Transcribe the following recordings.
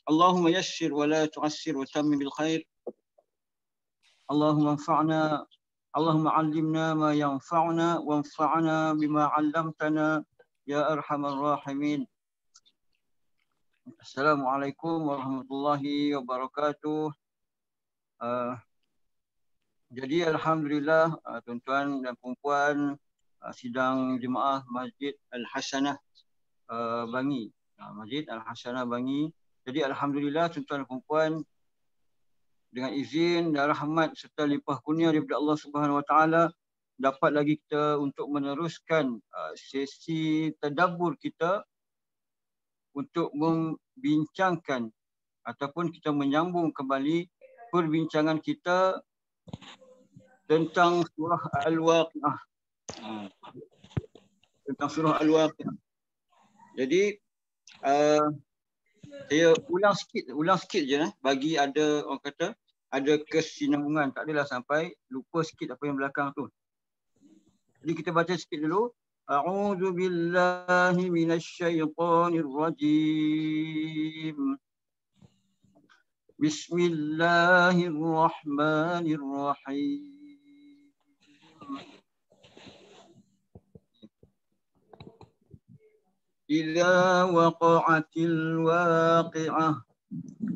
Allahumma yassir wa la tu'assir wa tammim bil khair. Allahumma anfa'na, Allahumma 'allimna ma yanfa'una wanfa'na bima 'allamtana ya arhamar rahimin. Assalamualaikum warahmatullahi wabarakatuh. Jadi alhamdulillah tuan-tuan dan puan-puan sidang jemaah Masjid Al-Hasanah Bangi. Masjid Al-Hasanah Bangi. Jadi alhamdulillah tuan-tuan dan puan-puan, dengan izin dan rahmat serta limpah kurnia daripada Allah Subhanahu Wa Taala, dapat lagi kita untuk meneruskan sesi tadabbur kita untuk membincangkan ataupun kita menyambung kembali perbincangan kita tentang surah Al-Waqi'ah. Tentang surah Al-Waqi'ah. Jadi saya ulang sikit je bagi ada orang kata ada kesinambungan, tak adalah sampai lupa sikit apa yang belakang tu. Jadi kita baca sikit dulu. A'udzu billahi minasyaitonir rajim. Bismillahirrahmanirrahim. Idza waqa'atil waqi'ah,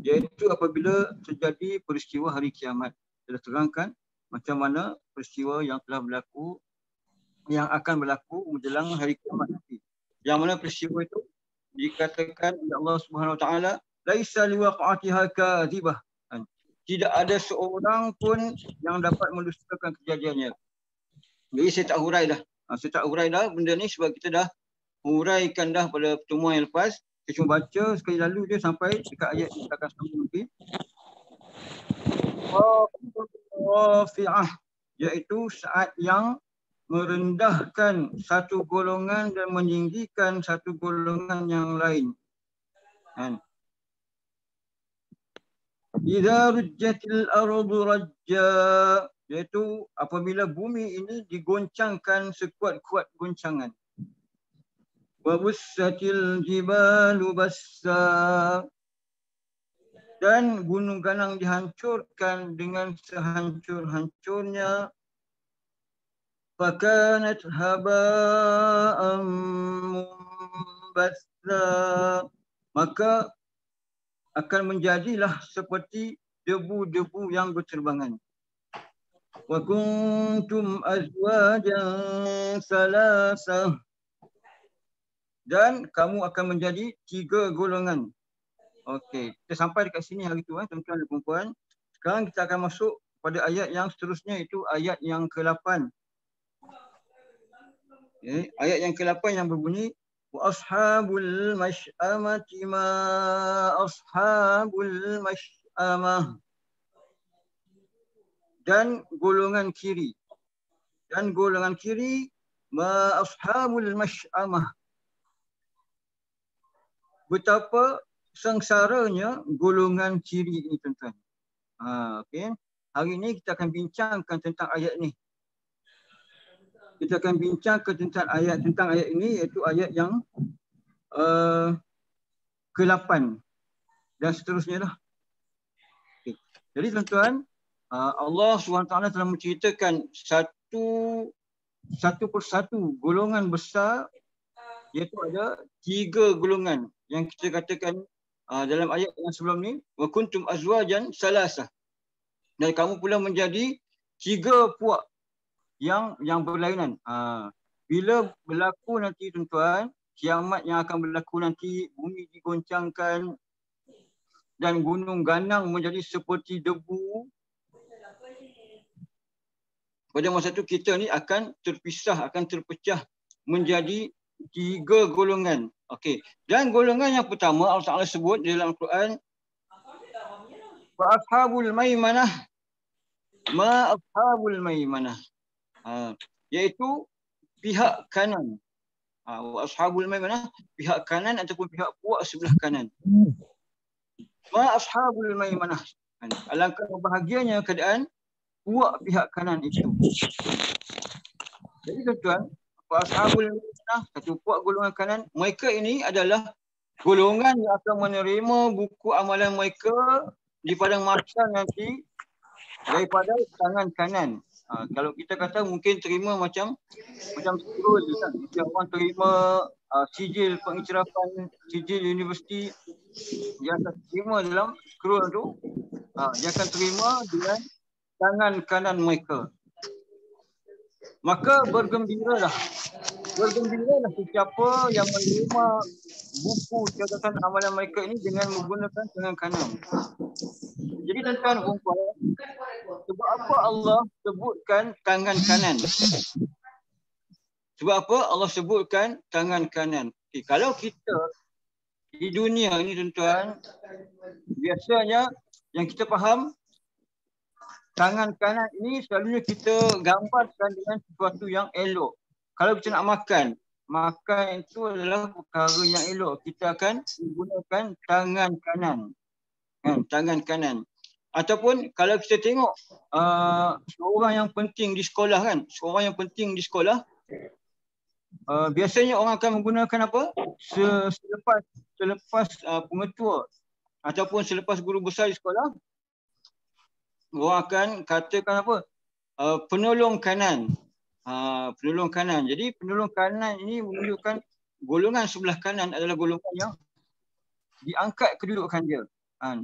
iaitu apabila terjadi peristiwa hari kiamat. Kita terangkan macam mana peristiwa yang telah berlaku, yang akan berlaku menjelang hari kiamat nanti. Yang mana peristiwa itu dikatakan oleh Allah Subhanahu Wa Taala, laisa liwaqa'atiha kadhibah. Tidak ada seorang pun yang dapat mendustakan kejadiannya. Jadi saya tak hurai dah. Saya tak hurai dah benda ni sebab kita dah huraikan dah pada pertemuan yang lepas. Saya cuma baca sekali lalu je sampai dekat ayat yang kita akan sambung nanti. Rafi'ah, iaitu saat yang merendahkan satu golongan dan meninggikan satu golongan yang lain. Idza rujjatil ardu rajja, iaitu apabila bumi ini digoncangkan sekuat-kuat goncangan. Wa bussatil jibalu bassa, dan gunung ganang dihancurkan dengan sehancur-hancurnya. Fakanat haba'an mumbassa, maka akan menjadilah seperti debu-debu yang berterbangan. Wa kuntum azwajan salasah, dan kamu akan menjadi 3 golongan. Okey, kita sampai dekat sini hari tu tuan-tuan dan puan-puan. Sekarang kita akan masuk pada ayat yang seterusnya, itu ayat yang ke-8. Okay. Ayat yang ke-8 yang berbunyi wa ashabul masy'amati ma ashabul masy'amah, dan golongan kiri. Dan golongan kiri ma ashabul masy'amah, betapa sengsaranya golongan kiri ini tuan-tuan. Okay. Hari ini kita akan bincangkan tentang ayat ni. Kita akan bincangkan tentang ayat ini, iaitu ayat yang ke-8 dan seterusnya lah. Okay. Jadi tuan-tuan, Allah SWT telah menceritakan satu persatu golongan besar, iaitu ada 3 golongan yang kita katakan dalam ayat yang sebelum ni, wa kuntum azwajan salasah, dan kamu pula menjadi 3 puak yang berlainan. Bila berlaku nanti tuan-tuan, kiamat yang akan berlaku nanti, bumi digoncangkan dan gunung ganang menjadi seperti debu. Pada masa itu kita ni akan terpisah, akan terpecah menjadi 3 golongan. Okey. Dan golongan yang pertama Allah Taala sebut dalam Al-Quran, wa ashabul maimanah ma ashabul maimanah. Iaitu pihak kanan. Wa ashabul maimanah, pihak kanan ataupun pihak puak sebelah kanan. Ma ashabul maimanah. Alangkah bahagianya keadaan puak pihak kanan itu. Jadi tuan-tuan, ashabul maimanah, satu puak golongan kanan, mereka ini adalah golongan yang akan menerima buku amalan mereka di padang mahsyar nanti daripada tangan kanan. Kalau kita kata mungkin terima macam scroll je kan. Macam orang terima sijil pengiktirafan sijil universiti, dia akan terima dalam scroll tu. Dia akan terima dengan tangan kanan mereka. Maka bergembiralah sesiapa yang menerima buku catatan amalan mereka ini dengan menggunakan tangan kanan. Jadi tuan-tuan dan puan, sebab apa Allah sebutkan tangan kanan? Sebab apa Allah sebutkan tangan kanan? Okay, kalau kita di dunia ini tuan-tuan, biasanya yang kita faham tangan kanan ini selalunya kita gambarkan dengan sesuatu yang elok. Kalau kita nak makan itu adalah perkara yang elok. Kita akan menggunakan tangan kanan. Tangan kanan. Ataupun kalau kita tengok seorang yang penting di sekolah kan, biasanya orang akan menggunakan apa? Selepas pengetua ataupun selepas guru besar di sekolah, orang akan katakan apa? Penolong kanan. Penolong kanan. Jadi penolong kanan ini menunjukkan golongan sebelah kanan adalah golongan yang diangkat kedudukan dia.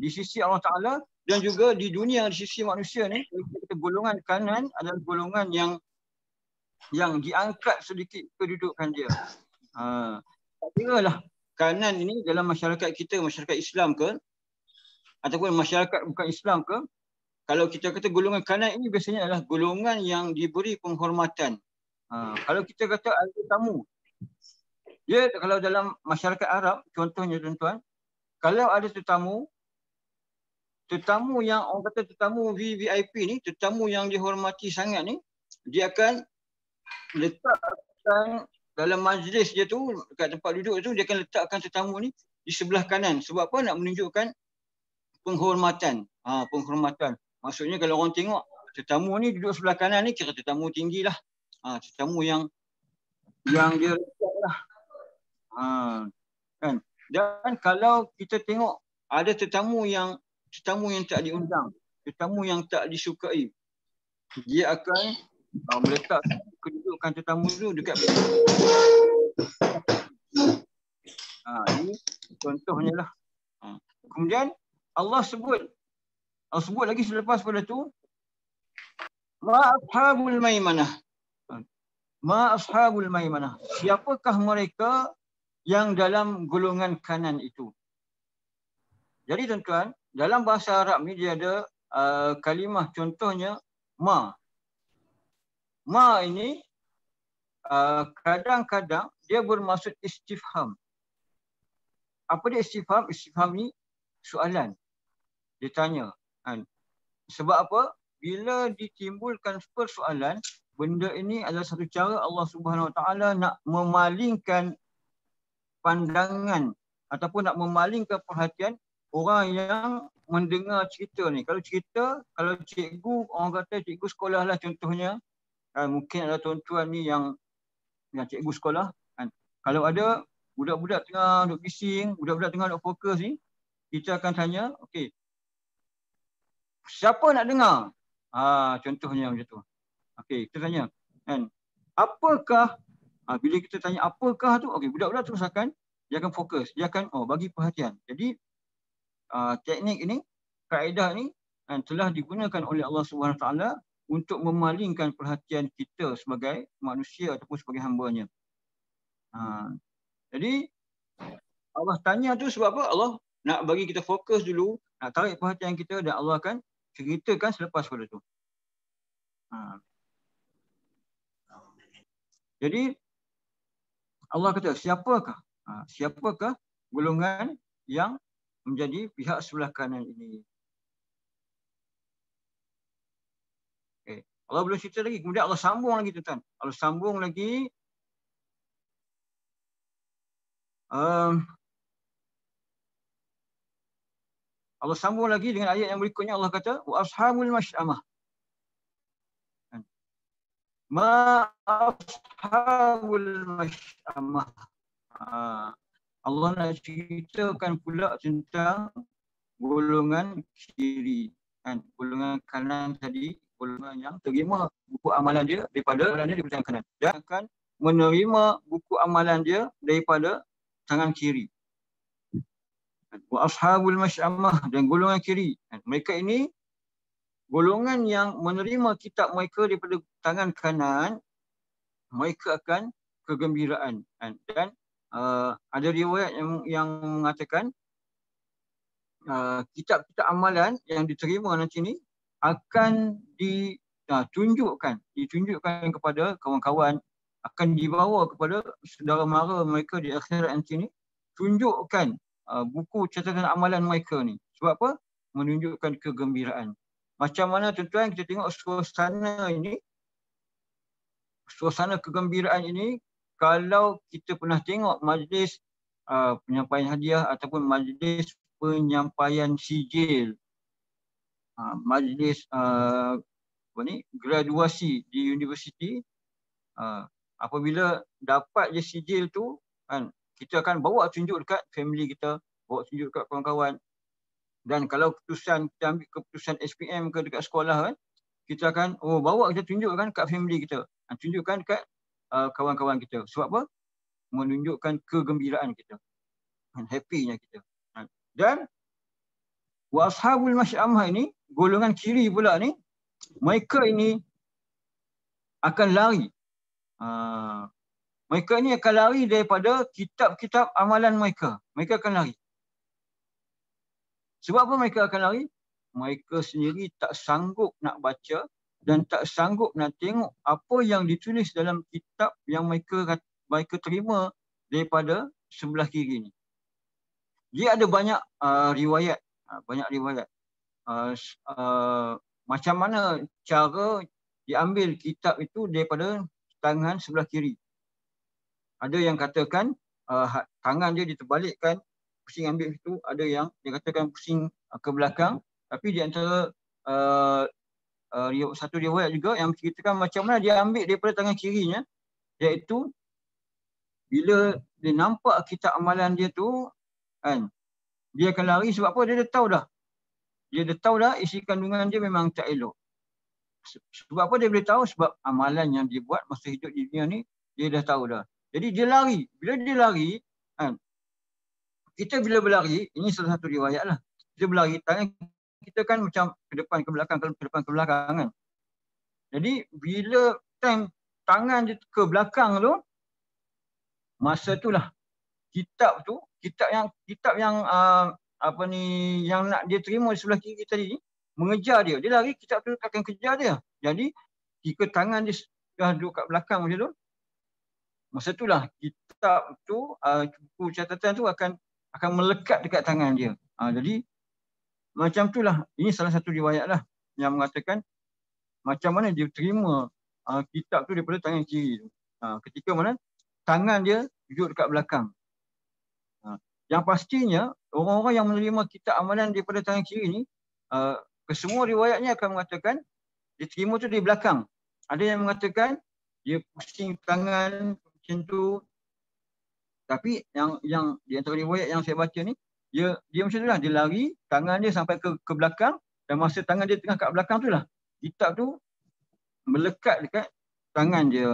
Di sisi Allah Ta'ala dan juga di dunia, di sisi manusia ni, kita golongan kanan adalah golongan yang diangkat sedikit kedudukan dia. Tak kira lah kanan ini dalam masyarakat kita, masyarakat Islam ke ataupun masyarakat bukan Islam ke, kalau kita kata golongan kanan ini biasanya adalah golongan yang diberi penghormatan. Kalau kita kata ada tetamu, dia kalau dalam masyarakat Arab, contohnya tuan-tuan, kalau ada tetamu yang orang kata tetamu VIP ni, tetamu yang dihormati sangat ni, dia akan letakkan dalam majlis dia tu, dekat tempat duduk tu, dia akan letakkan tetamu ni di sebelah kanan. Sebab apa? Nak menunjukkan penghormatan. Penghormatan. Maksudnya kalau orang tengok tetamu ni duduk sebelah kanan ni, kira tetamu tinggi lah. Tetamu yang dia respect lah. Kan? Dan kalau kita tengok ada tetamu yang tak diundang, tetamu yang tak disukai, dia akan meletak kedudukan tetamu tu dekat ini contohnya lah. Kemudian Allah sebut lagi selepas pada tu, ma ashabul maimanah. Siapakah mereka yang dalam golongan kanan itu? Jadi tuan-tuan, dalam bahasa Arab ni dia ada kalimah, contohnya ma. Ma ini kadang-kadang dia bermaksud istifham. Apa dia istifham? Istifham ni soalan. Dia tanya. Sebab apa? Bila ditimbulkan persoalan, benda ini adalah satu cara Allah Subhanahu Wa Taala nak memalingkan pandangan ataupun nak memalingkan perhatian orang yang mendengar cerita ni. Kalau cikgu, orang kata cikgu sekolah lah contohnya, mungkin ada tuan-tuan ni yang cikgu sekolah, kalau ada budak-budak tengah duk bising, budak-budak tengah duk fokus ni, kita akan tanya, okey, siapa nak dengar? Contohnya macam tu. Okey, kita tanya, kan, apakah? Bila kita tanya apakah tu, okey, budak-budak terus dia akan fokus, dia akan bagi perhatian. Jadi teknik ini, kaedah ni telah digunakan oleh Allah Subhanahu Wa Taala untuk memalingkan perhatian kita sebagai manusia ataupun sebagai hamba-Nya. Jadi Allah tanya tu sebab apa? Allah nak bagi kita fokus dulu, nak tarik perhatian kita, dan Allah akan ceritakan selepas pada tu. Jadi Allah kata, siapakah golongan yang menjadi pihak sebelah kanan ini? Okay. Allah belum cerita lagi. Kemudian Allah sambung lagi tuan-tuan. Allah sambung lagi. Allah sambung lagi dengan ayat yang berikutnya. Allah kata, wa ashabul masy'amah. Ma ashabul masy'amah. Allah nak ceritakan pula tentang golongan kiri. Kan? Golongan kanan tadi, golongan yang terima buku amalan dia daripada tangan kanan. Dia akan menerima buku amalan dia daripada tangan kiri. Wa ashabul masy'amah, dan golongan kiri. Mereka ini golongan yang menerima kitab mereka daripada tangan kanan, mereka akan kegembiraan. Dan ada riwayat yang mengatakan kitab-kitab amalan yang diterima nanti ni akan ditunjukkan kepada kawan-kawan, akan dibawa kepada saudara mara mereka di akhirat nanti ni, tunjukkan buku catatan amalan mereka ni. Sebab apa? Menunjukkan kegembiraan. Macam mana tuan-tuan kita tengok suasana kegembiraan ini kalau kita pernah tengok majlis penyampaian hadiah ataupun majlis penyampaian sijil, majlis graduasi di universiti. Apabila dapat je sijil tu kan, kita akan bawa tunjuk dekat family kita, bawa tunjuk dekat kawan-kawan. Dan kalau kita ambil keputusan SPM ke dekat sekolah kan, kita akan bawa kita tunjukkan kat family kita, tunjukkan dekat kawan-kawan kita. Sebab apa? Menunjukkan kegembiraan kita, happy-nya kita. Dan wa ashabul masy'amah ini, golongan kiri pula ni, mereka ini akan lari. Mereka ni akan lari daripada kitab-kitab amalan mereka. Mereka akan lari. Sebab apa mereka akan lari? Mereka sendiri tak sanggup nak baca dan tak sanggup nak tengok apa yang ditulis dalam kitab yang mereka terima daripada sebelah kiri ni. Dia ada banyak riwayat. Macam mana cara diambil kitab itu daripada tangan sebelah kiri. Ada yang katakan tangan dia diterbalikkan, pusing ambil itu. Ada yang dia katakan pusing ke belakang. Tapi di antara satu riwayat juga yang menceritakan macam mana dia ambil daripada tangan kirinya, iaitu bila dia nampak kitab amalan dia tu kan, dia akan lari. Sebab apa? Dia dah tahu dah isi kandungan dia memang tak elok. Sebab apa dia boleh tahu? Sebab amalan yang dia buat masa hidup di dunia ni, dia dah tahu dah. Jadi dia lari. Bila dia lari kan, kita bila berlari, ini salah satu riwayat lah, kita berlari, tangan kita kan macam ke depan ke belakang kan. Jadi bila tangan dia ke belakang tu, masa itulah kitab yang yang nak dia terima di sebelah kiri tadi ni mengejar dia. Dia lari, kitab tu akan kejar dia. Jadi jika tangan dia dah duduk kat belakang macam tu, masa itulah kitab tu, buku catatan tu akan melekat dekat tangan dia. Jadi macam itulah, ini salah satu riwayat lah yang mengatakan macam mana dia terima kitab tu daripada tangan kiri tu. Ketika mana tangan dia duduk dekat belakang. Yang pastinya orang-orang yang menerima kitab amalan daripada tangan kiri ni, kesemua riwayatnya akan mengatakan dia terima tu di belakang. Ada yang mengatakan dia pusing tangan macam tu. Tapi yang di antara riwayat yang saya baca ni, dia macam tu lah, dia lari, tangan dia sampai ke belakang, dan masa tangan dia tengah kat belakang tu lah, kitab tu melekat dekat tangan dia.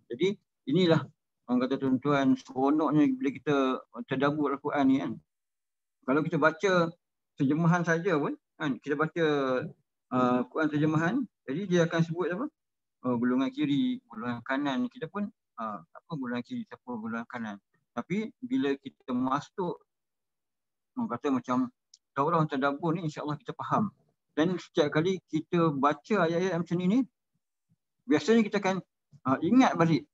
Jadi inilah orang kata tuan-tuan, seronoknya bila kita tadabbur Al-Quran ni kan. Kalau kita baca terjemahan saja pun kan, kita baca Quran terjemahan, jadi dia akan sebut apa? Golongan kiri, golongan kanan. Kita pun apa golongan kiri, siapa golongan kanan. Tapi bila kita masuk, orang kata macam daurah tadabbur ni, insya-Allah kita faham. Dan setiap kali kita baca ayat-ayat macam ni, biasanya kita akan ingat balik.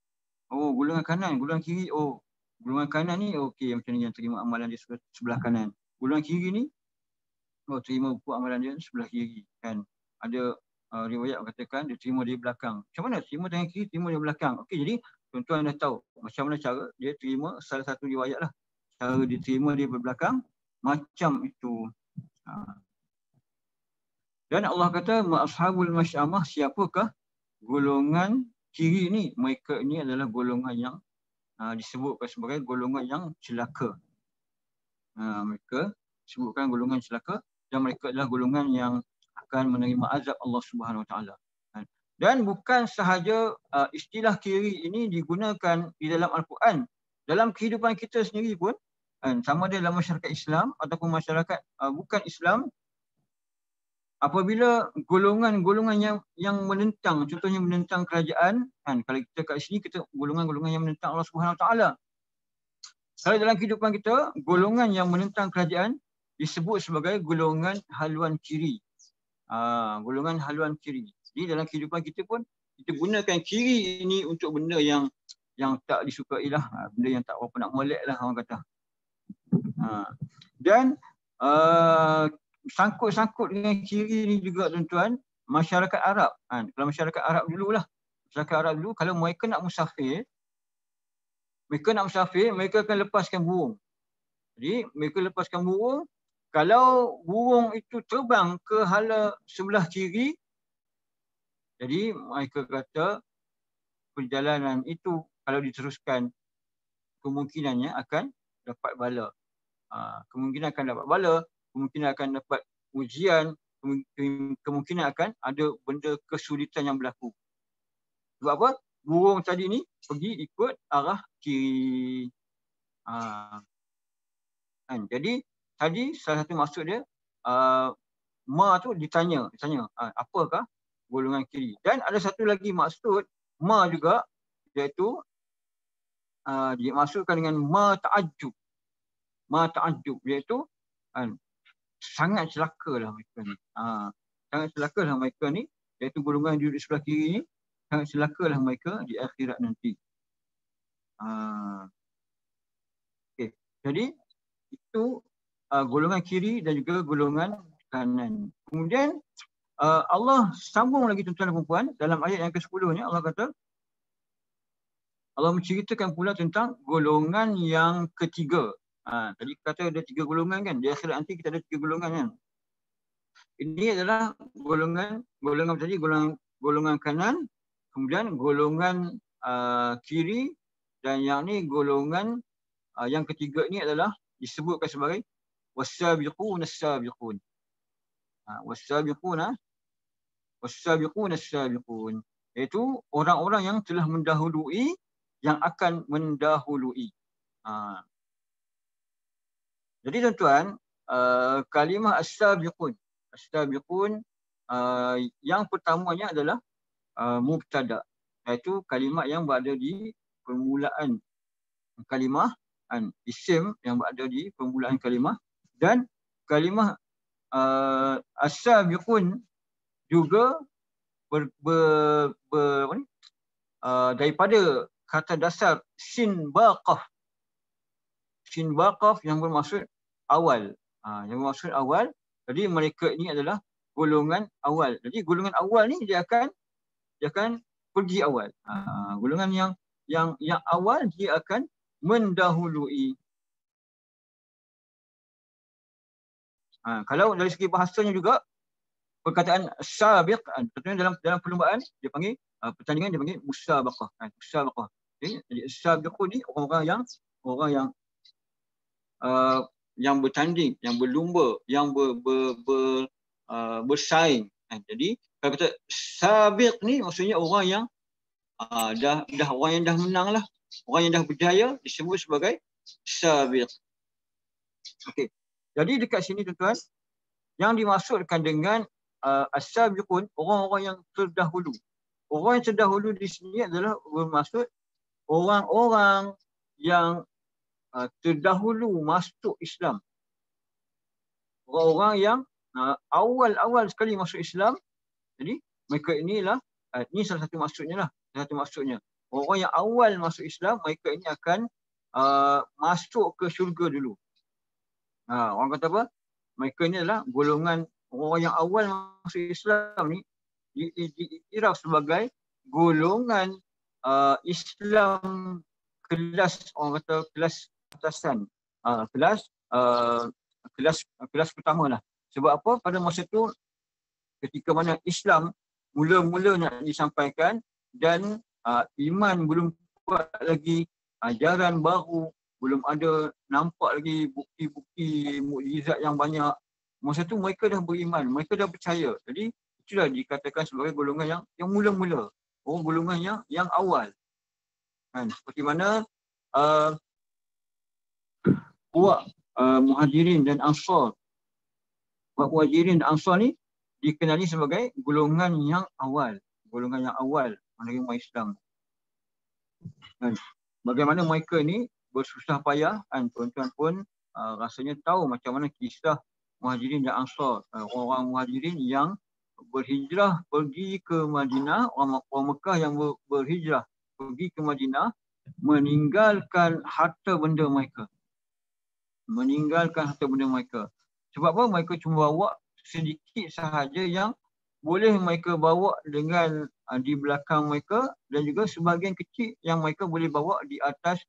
Oh, golongan kanan, golongan kiri. Oh, golongan kanan ni okey, macam ni yang terima amalan dia sebelah kanan. Golongan kiri ni terima buku amalan dia sebelah kiri kan. Ada riwayat katakan dia terima di belakang. Macam mana terima tangan kiri, terima di belakang? Okey, jadi tuan-tuan dah tahu macam mana cara dia terima. Salah satu riwayat lah, cara dia terima di belakang macam itu. Dan Allah kata ashabul masy'amah, siapakah golongan kiri ni? Mereka ini adalah golongan yang disebutkan sebagai golongan yang celaka. Mereka sebutkan golongan celaka dan mereka adalah golongan yang akan menerima azab Allah Subhanahu Wa Taala. Dan bukan sahaja istilah kiri ini digunakan di dalam Al-Quran. Dalam kehidupan kita sendiri pun, sama ada dalam masyarakat Islam ataupun masyarakat bukan Islam, apabila golongan-golongan yang menentang, contohnya menentang kerajaan, kalau kita kat sini kita golongan-golongan yang menentang Allah Subhanahu Wa Taala. Kalau dalam kehidupan kita, golongan yang menentang kerajaan disebut sebagai golongan haluan kiri. Golongan haluan kiri. Jadi dalam kehidupan kita pun kita gunakan kiri ini untuk benda yang tak disukai lah, benda yang tak apa nak molek lah orang kata. Dan sangkut-sangkut dengan kiri ni juga tuan-tuan, masyarakat Arab. Kalau masyarakat Arab dululah. Masyarakat Arab dulu kalau mereka nak musafir, mereka akan lepaskan burung. Jadi mereka lepaskan burung, kalau burung itu terbang ke hala sebelah kiri, jadi mereka kata perjalanan itu kalau diteruskan kemungkinannya akan dapat bala. Kemungkinan akan dapat bala, kemungkinan akan dapat ujian, kemungkinan akan ada benda kesulitan yang berlaku. Sebab apa? Burung tadi ni pergi ikut arah kiri. Jadi tadi salah satu maksud dia, ma tu ditanya apakah golongan kiri. Dan ada satu lagi maksud ma juga, iaitu dimaksudkan dengan ma ta'ajjub. Ma ta'ajjub iaitu sangat celakalah mereka ni. Sangat celakalah mereka ni, iaitu golongan yang duduk di sebelah kiri ni, sangat celakalah mereka di akhirat nanti. Okay. Jadi itu golongan kiri dan juga golongan kanan. Kemudian Allah sambung lagi tuan-tuan dan puan-puan dalam ayat yang ke-10 ni, Allah kata, Allah menceritakan pula tentang golongan yang ketiga. Tadi kata ada 3 golongan kan, di akhirat nanti kita ada 3 golongan kan. Ini adalah golongan tadi, golongan kanan, kemudian golongan kiri, dan yang ni golongan yang ketiga ni adalah disebutkan sebagai was-sabiqun as-sabiqun. Was-sabiqun as-sabiqun, iaitu orang-orang yang telah mendahului, yang akan mendahului. Jadi tuan-tuan, kalimah as-sabiqun yang pertamanya adalah mubtada, iaitu kalimat yang berada di permulaan kalimah, isim yang berada di permulaan kalimah, dan kalimah as-sabiqun juga daripada kata dasar sin baqaf yang bermaksud awal. Jadi mereka ini adalah golongan awal. Jadi golongan awal ni dia akan pergi awal. Golongan yang awal dia akan mendahului. Kalau dari segi bahasanya juga, perkataan sabiq, dalam perlombaan dia panggil, pertandingan dia panggil musabaqah. Jadi sabiqun ni orang yang bertanding, yang berlumba, yang bersaing. Jadi kalau kata sabiq ni maksudnya orang yang orang yang dah menang lah, orang yang dah berjaya disebut sebagai sabiq. Okey. Jadi dekat sini tuan-tuan, yang dimaksudkan dengan as-sabiqun, orang-orang yang terdahulu. Orang yang terdahulu di sini adalah bermaksud orang-orang yang terdahulu masuk Islam. Orang-orang yang awal-awal sekali masuk Islam. Jadi mereka inilah, ini salah satu maksudnya lah. Orang yang awal masuk Islam, mereka ini akan masuk ke syurga dulu. Orang kata apa? Mereka ini adalah golongan orang yang awal masuk Islam ni, diiktiraf sebagai golongan Islam kelas, orang kata kelas atasan, kelas pertama lah. Sebab apa? Pada masa tu ketika mana Islam mula-mula nak disampaikan dan iman belum kuat lagi ajaran baru, belum ada nampak lagi bukti-bukti mukjizat yang banyak. Masa tu mereka dah beriman, mereka dah percaya. Jadi itulah dikatakan sebagai golongan yang mula-mula. Golongan yang awal. Kan? Seperti mana puak Muhajirin dan Ansar. Puak Muhajirin dan Ansar ni dikenali sebagai golongan yang awal. Golongan yang awal menerima Islam. Kan? Bagaimana mereka ni bersusah payah, kan? Tuan-tuan pun rasanya tahu macam mana kisah Muhajirin dan Ansar. Orang Muhajirin yang berhijrah pergi ke Madinah, orang Mekah yang berhijrah pergi ke Madinah, meninggalkan harta benda mereka. Sebab apa? Mereka cuma bawa sedikit sahaja yang boleh mereka bawa dengan di belakang mereka, dan juga sebahagian kecil yang mereka boleh bawa di atas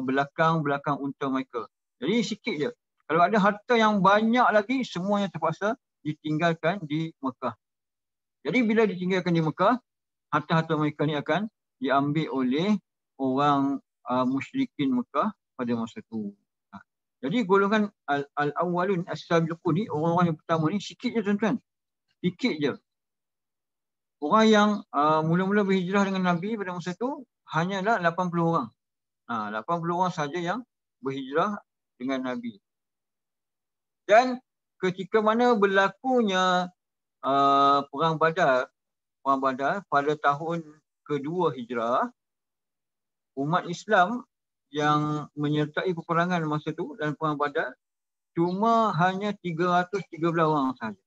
belakang unta mereka. Jadi sikit je. Kalau ada harta yang banyak lagi, semuanya terpaksa ditinggalkan di Mekah. Jadi bila ditinggalkan di Mekah, harta-harta mereka ni akan diambil oleh orang musyrikin Mekah pada masa itu. Jadi golongan al-awwalun as-sabiqun ni, orang-orang yang pertama ni sikit je tuan-tuan. Sikit je. Orang yang mula-mula berhijrah dengan Nabi pada masa itu hanyalah 80 orang. 80 orang saja yang berhijrah dengan Nabi. Dan ketika mana berlakunya Perang Badar pada tahun kedua hijrah, umat Islam yang menyertai peperangan masa itu dan Perang Badar cuma hanya 313 orang saja.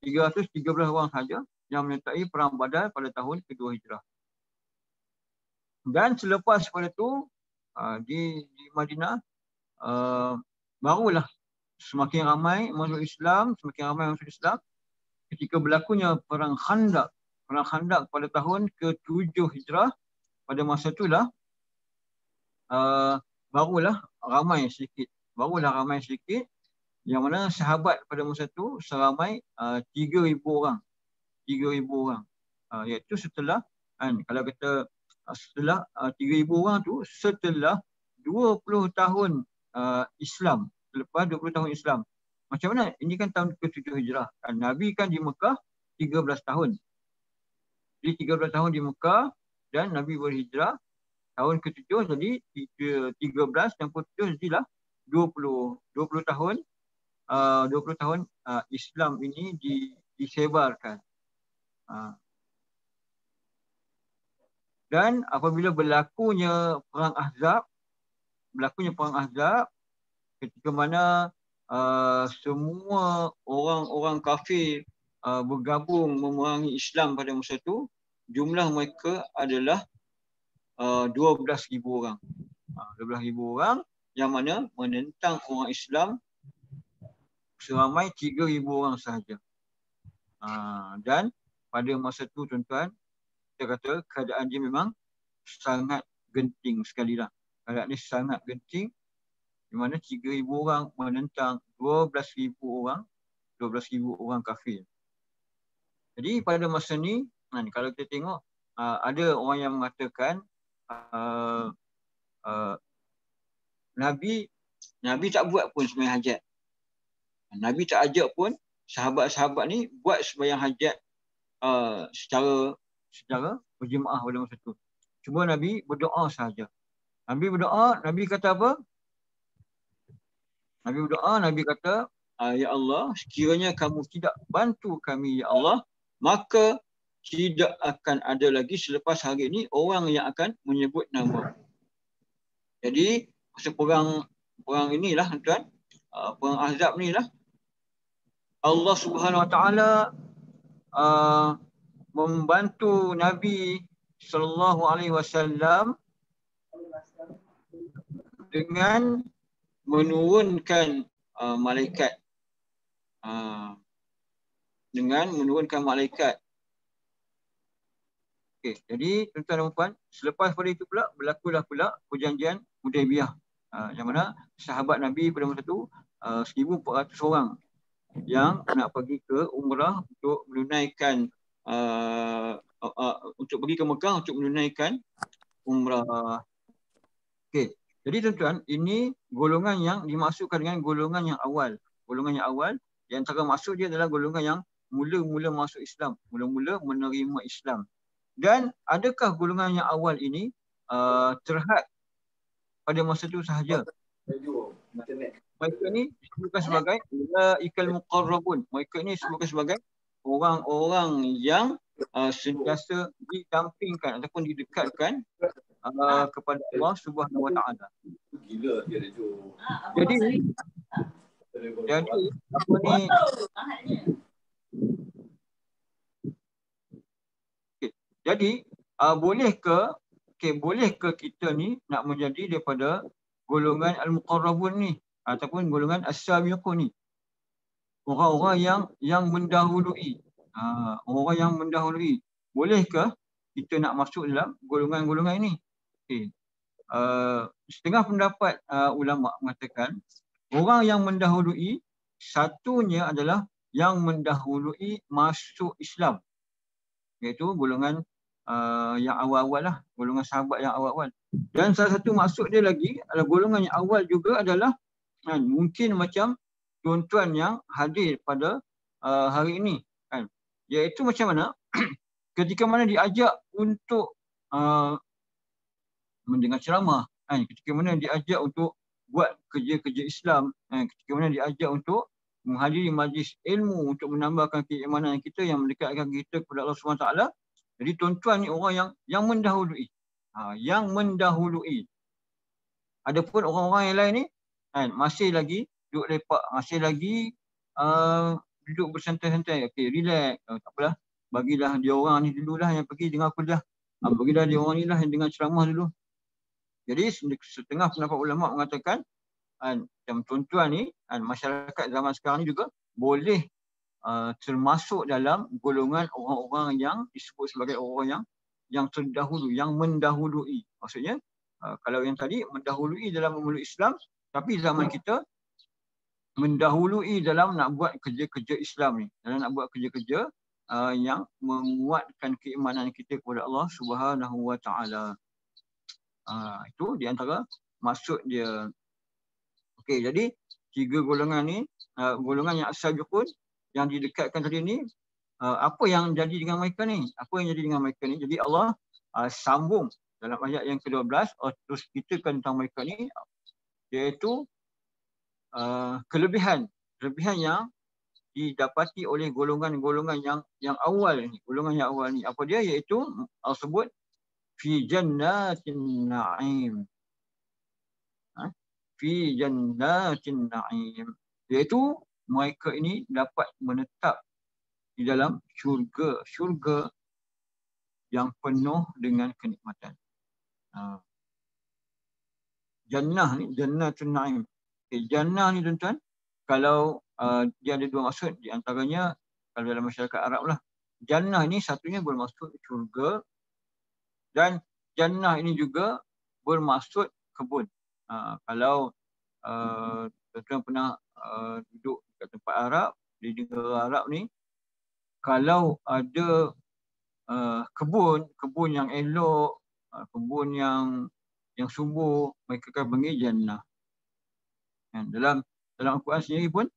313 orang saja yang menyertai Perang Badar pada tahun kedua hijrah. Dan selepas pada itu di Madinah barulah semakin ramai masuk Islam, ketika berlakunya Perang Khandaq pada tahun ke-7 hijrah. Pada masa itulah barulah ramai sedikit, yang mana sahabat pada masa itu seramai 3,000 orang. Iaitu setelah, kalau kita setelah 3,000 orang tu, setelah 20 tahun Islam, selepas 20 tahun Islam. Macam mana? Ini kan tahun ke-7 hijrah. Nabi kan di Mekah 13 tahun. Jadi 13 tahun di Mekah dan Nabi berhijrah tahun ke-7, jadi 13 dan ke-7 jadilah 20 tahun. 20 tahun Islam ini disebarkan. Dan apabila berlakunya Perang Ahzab, ketika mana semua orang-orang kafir bergabung memerangi Islam pada masa itu, jumlah mereka adalah 12,000 orang. 12,000 orang yang mana menentang orang Islam seramai 3,000 orang sahaja. Dan pada masa itu tuan-tuan, kita kata keadaan dia memang sangat genting sekali lah. Keadaan dia sangat genting, di mana 3,000 orang menentang 12,000 orang kafir. Jadi pada masa ni, kalau kita tengok, ada orang yang mengatakan Nabi tak buat pun sembahyang hajat. Nabi tak ajak pun sahabat-sahabat ni buat sembahyang hajat secara berjemaah pada masa itu. Cuma Nabi berdoa sahaja. Nabi kata apa? Nabi kata, ya Allah, sekiranya kamu tidak bantu kami, ya Allah, maka tidak akan ada lagi selepas hari ini orang yang akan menyebut nama. Jadi masa perang inilah tuan, Perang Ahzab inilah Allah Subhanahu Wa Taala membantu Nabi sallallahu alaihi wasallam dengan menurunkan malaikat. Okey, jadi tuan-tuan dan puan, selepas pada itu pula berlakulah perjanjian Hudaibiyah, yang mana sahabat Nabi pada masa itu 1,400 orang yang nak pergi ke umrah untuk menunaikan untuk pergi ke Mekah untuk menunaikan umrah. Okey. Jadi tuan-tuan, ini golongan yang dimasukkan dengan golongan yang awal. Golongan yang awal, di antara masuk dia adalah golongan yang mula-mula masuk Islam, mula-mula menerima Islam. Dan adakah golongan yang awal ini terhad pada masa itu sahaja? Mereka ini disebutkan sebagai ulaikal muqarrabun. Mereka ini disebutkan sebagai orang-orang yang sentiasa didampingkan ataupun didekatkan kepada Allah Subhanahu Wa Taala. Jadi apa ni? Okay. Jadi bolehkah kita ni nak menjadi daripada golongan al-muqarrabun ni ataupun golongan as-sabiqun ni? Orang-orang yang mendahului. Orang yang mendahului. Bolehkah kita nak masuk dalam golongan-golongan ini? Okay. Setengah pendapat ulama mengatakan orang yang mendahului, satunya adalah yang mendahului masuk Islam, iaitu golongan yang awal-awal lah, golongan sahabat yang awal-awal. Dan salah satu maksud dia lagi adalah golongan yang awal juga adalah mungkin macam tuan-tuan yang hadir pada hari ini, iaitu macam mana ketika mana diajak untuk mendengar ceramah, ketika mana diajak untuk buat kerja-kerja Islam, ketika mana diajak untuk menghadiri majlis ilmu untuk menambahkan keimanan kita yang mendekatkan kita kepada Allah SWT. Jadi tuan-tuan ni orang yang mendahului. Yang mendahului. Adapun orang-orang yang lain ni masih lagi duduk lepak, masih lagi duduk bersantai-santai. Okey, relax. Tak apalah. Bagilah dia orang ni dululah yang pergi dengar kuliah. Bagilah dia orang ni lah yang dengar ceramah dulu. Jadi setengah pendapat ulama mengatakan macam tuan-tuan ni, masyarakat zaman sekarang ni juga boleh termasuk dalam golongan orang-orang yang disebut sebagai orang yang terdahulu, yang mendahului. Maksudnya kalau yang tadi mendahului dalam memeluk Islam, tapi zaman kita mendahului dalam nak buat kerja-kerja Islam ni, dalam nak buat kerja-kerja yang menguatkan keimanan kita kepada Allah Subhanahu Wa Taala. Itu di antara maksud dia. Okey, jadi tiga golongan ni, golongan yang as-sabiqun yang didekatkan tadi ni, apa yang jadi dengan mereka ni? Apa yang jadi dengan mereka ni? Jadi Allah sambung dalam ayat yang ke-12, terus ceritakan tentang mereka ni, iaitu kelebihan yang didapati oleh golongan-golongan yang awal ni. Golongan yang awal ni apa dia? Iaitu Allah sebut fi jannatin na'im. Fi jannatin na'im, iaitu mereka ini dapat menetap di dalam syurga yang penuh dengan kenikmatan. Jannah ni, jannatun na'im. Jannah ni tuan-tuan, kalau dia ada dua maksud, di antaranya kalau dalam masyarakat Arab lah, jannah ini satunya bermaksud syurga, dan jannah ini juga bermaksud kebun. Kalau tuan-tuan pernah duduk kat tempat Arab, di negara Arab ni, kalau ada kebun yang elok, kebun yang subur, mereka akan panggil jannah. Dalam Al-Quran sendiri pun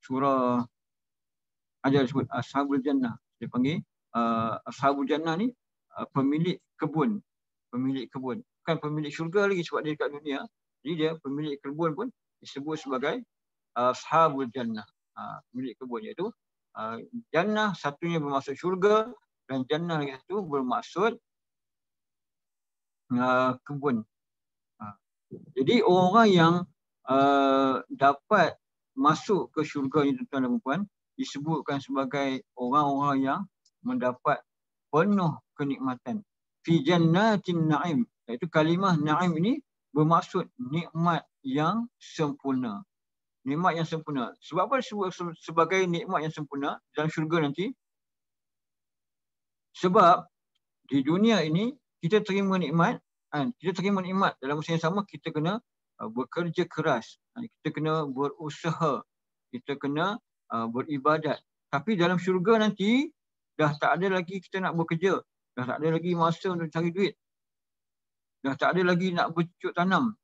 surah ada disebut ashabul jannah. Dia panggil ashabul jannah ni pemilik kebun. Bukan pemilik syurga lagi sebab dia dekat dunia. Jadi dia pemilik kebun pun disebut sebagai ashabul jannah. Pemilik kebun, iaitu jannah satunya bermaksud syurga dan jannah lagi satu bermaksud kebun. Jadi orang yang dapat masuk ke syurga ni tuan-tuan dan puan, disebutkan sebagai orang-orang yang mendapat penuh kenikmatan. Fi jannatin na'im, iaitu kalimah na'im ini bermaksud nikmat yang sempurna. Nikmat yang sempurna. Sebab apa disebut sebagai nikmat yang sempurna dalam syurga nanti? Sebab di dunia ini kita terima nikmat, dalam masa yang sama kita kena bekerja keras, kita kena berusaha, kita kena beribadat. Tapi dalam syurga nanti dah tak ada lagi kita nak bekerja, dah tak ada lagi masa untuk cari duit. Dah tak ada lagi nak bercucuk tanam.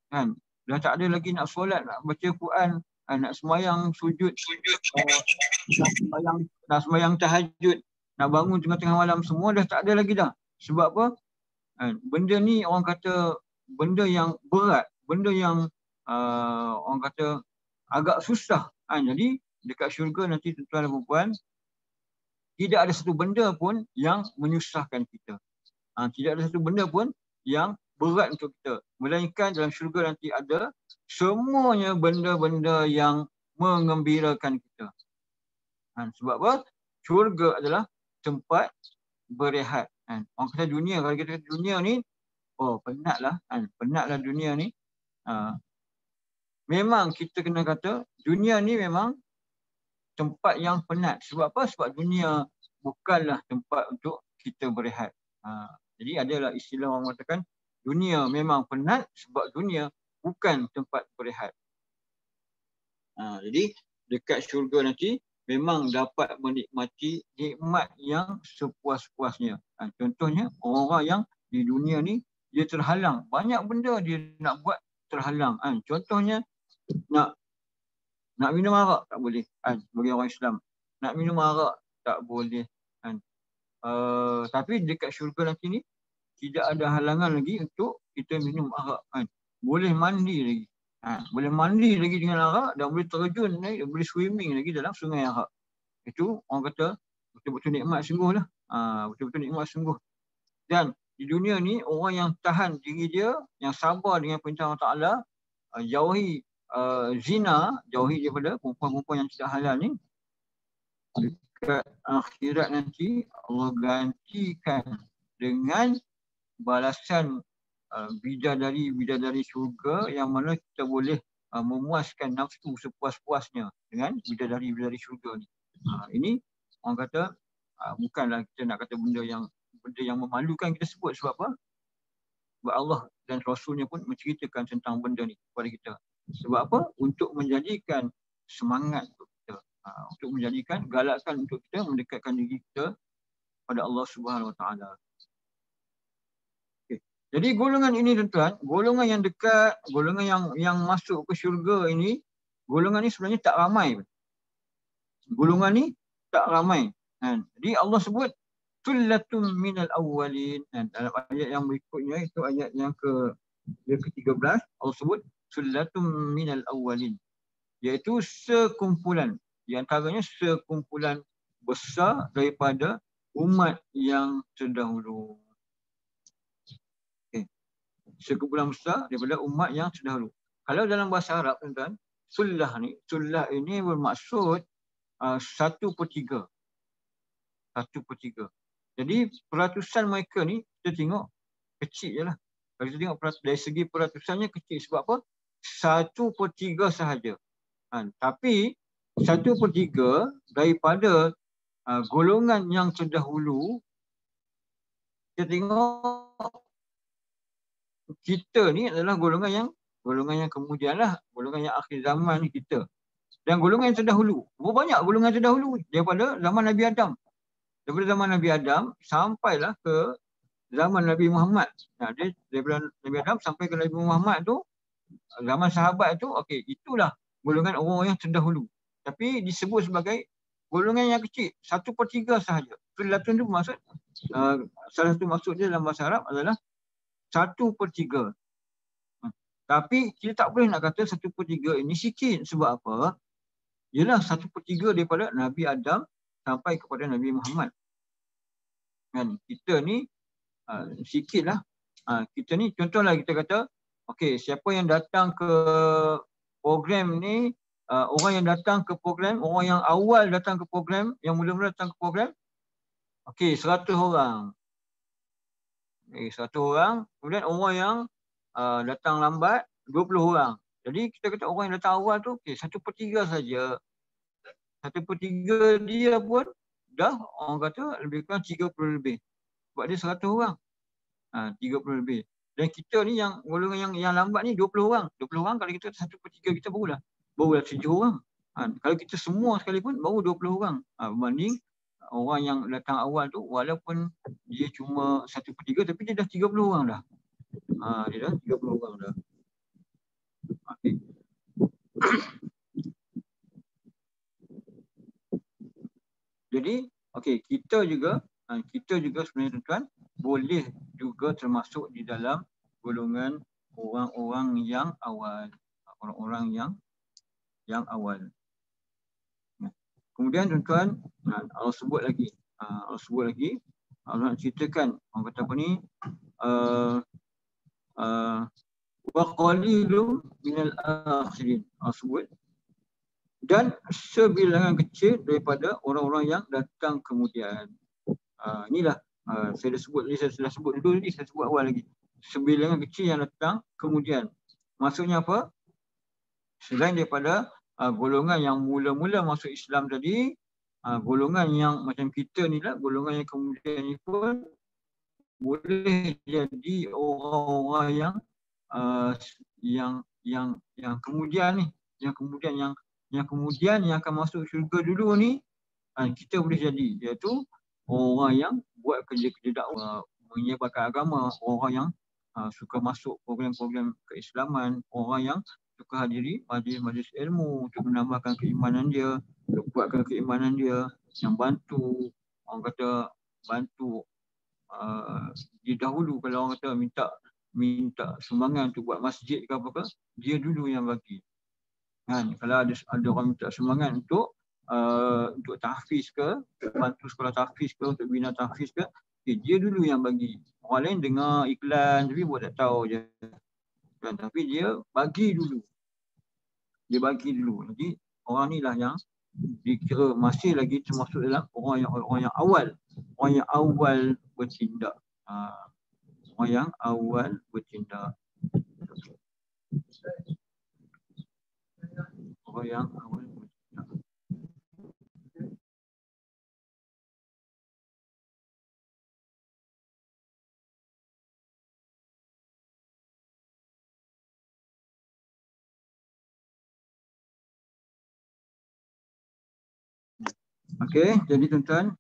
Kan? Dah tak ada lagi nak solat, nak baca Quran, nak semayang sujud, nak semayang tahajud, nak bangun tengah-tengah malam, semua dah tak ada lagi dah. Sebab apa? Benda ni orang kata benda yang berat, benda yang orang kata agak susah. Jadi dekat syurga nanti tuan-tuan dan puan, tidak ada satu benda pun yang menyusahkan kita. Tidak ada satu benda pun yang berat untuk kita. Melainkan dalam syurga nanti ada semuanya benda-benda yang mengembirakan kita. Sebab apa? Syurga adalah tempat berehat. Orang kata dunia, kalau kita kata dunia ni, penatlah. Penatlah dunia ni. Memang kita kena kata dunia ni memang tempat yang penat. Sebab apa? Sebab dunia bukanlah tempat untuk kita berehat. Jadi adalah istilah orang mengatakan dunia memang penat sebab dunia bukan tempat berehat. Jadi dekat syurga nanti memang dapat menikmati nikmat yang sepuas-puasnya. Contohnya orang-orang yang di dunia ni dia terhalang. Banyak benda dia nak buat terhalang. Contohnya nak minum arak tak boleh bagi orang Islam. Nak minum arak tak boleh. Tapi dekat syurga nanti ni tidak ada halangan lagi untuk kita minum arak. Boleh mandi lagi. Boleh mandi lagi dengan arak dan boleh terjun lagi, boleh swimming lagi dalam sungai arak. Itu orang kata betul-betul nikmat sungguh lah. Betul-betul nikmat sungguh. Dan di dunia ni orang yang tahan diri dia, yang sabar dengan perintah Allah Ta'ala, jauhi zina, jauhi daripada perempuan-perempuan yang tidak halal ni, dekat akhirat nanti Allah gantikan dengan balasan bidadari-bidadari syurga yang mana kita boleh memuaskan nafsu sepuas-puasnya dengan bidadari-bidadari syurga ni. Ini orang kata bukanlah kita nak kata benda yang memalukan kita sebut. Sebab apa? Sebab Allah dan Rasulnya pun menceritakan tentang benda ni kepada kita. Sebab apa? Untuk menjadikan semangat untuk kita. Untuk menjadikan galakan untuk kita mendekatkan diri kita pada Allah Subhanahu Wa Taala. Jadi golongan ini tuan-tuan, golongan yang dekat, golongan yang masuk ke syurga ini, golongan ini sebenarnya tak ramai. Golongan ni tak ramai. Jadi Allah sebut sullatun minal awwalin. Dalam ayat yang berikutnya, itu ayat yang ke-13, Allah sebut sullatun minal awwalin, iaitu sekumpulan, di antaranya sekumpulan besar daripada umat yang terdahulu. Sekumpulan besar daripada umat yang terdahulu. Kalau dalam bahasa Arab tuan-tuan, sullah ini bermaksud 1/3. 1/3. Jadi peratusan mereka ni kita tengok kecil je lah. Kalau kita tengok dari segi peratusannya kecil. Sebab apa? 1/3 sahaja. Tapi 1/3 daripada golongan yang terdahulu, kita tengok kita ni adalah golongan yang kemudian lah, golongan yang akhir zaman ni kita. Dan golongan yang terdahulu, berapa banyak golongan terdahulu daripada zaman Nabi Adam. Daripada zaman Nabi Adam sampailah ke zaman Nabi Muhammad. Daripada Nabi Adam sampai ke Nabi Muhammad tu, zaman sahabat tu, okey, itulah golongan orang yang terdahulu. Tapi disebut sebagai golongan yang kecil, 1/3 sahaja. Sullatun tu maksud, salah satu maksud dia dalam bahasa Arab adalah 1/3. Tapi kita tak boleh nak kata 1/3 ini sikit. Sebab apa? Ialah 1/3 daripada Nabi Adam sampai kepada Nabi Muhammad. Kita ni sikitlah. Kita ni contohlah kita kata, okey, siapa yang datang ke program ni, orang yang datang ke program, orang yang awal datang ke program, yang mula-mula datang ke program, okey, 100 orang. 100 orang. Kemudian orang yang datang lambat 20 orang. Jadi kita kata orang yang datang awal tu okey, 1/3 saja. 1/3 dia pun dah orang kata lebih kurang 30 lebih. Sebab dia 100 orang. 30 lebih. Dan kita ni yang golongan yang lambat ni 20 orang. 20 orang kalau kita 1/3 kita barulah 7 orang. Kalau kita semua sekali pun baru 20 orang. Berbanding orang yang datang awal tu, walaupun dia cuma 1/3 tapi dia dah 30 orang dah. Dia dah 30 orang dah. Okey. Jadi okey, kita juga sebenarnya tuan-tuan boleh juga termasuk di dalam golongan orang-orang yang awal. Orang-orang yang awal. Kemudian tuan-tuan, Allah sebut lagi. Allah nak ceritakan, orang kata apa ni? Wa qalilun minal akhirin. Allah sebut. Dan sebilangan kecil daripada orang-orang yang datang kemudian. Inilah saya dah sebut dulu ni, saya sebut awal lagi. Sebilangan kecil yang datang kemudian. Maksudnya apa? Selain daripada golongan yang mula-mula masuk Islam tadi, golongan yang macam kita ni lah, golongan yang kemudian ni pun boleh jadi orang-orang yang kemudian ni, yang kemudian yang akan masuk syurga dulu ni, kita boleh jadi, iaitu orang yang buat kerja-kerja dakwah, menyebarkan agama, orang yang suka masuk program-program keislaman, orang yang suka hadiri majlis-majlis ilmu untuk menambahkan keimanan dia, untuk kuatkan keimanan dia, yang bantu, orang kata bantu dia dahulu. Kalau orang kata minta sumbangan untuk buat masjid ke apa ke, dia dulu yang bagi. Kan, kalau ada orang minta sumbangan untuk tahfiz ke, bantu sekolah tahfiz ke, untuk bina tahfiz ke, dia dulu yang bagi. Orang lain dengar iklan tapi buat tak tahu je. Kan, tapi dia bagi dulu. Jadi orang ni lah yang dikira masih lagi termasuk dalam orang yang awal. Orang yang awal bertindak. Orang yang awal bertindak. Orang yang awal bertindak. Okey, jadi tuan-tuan,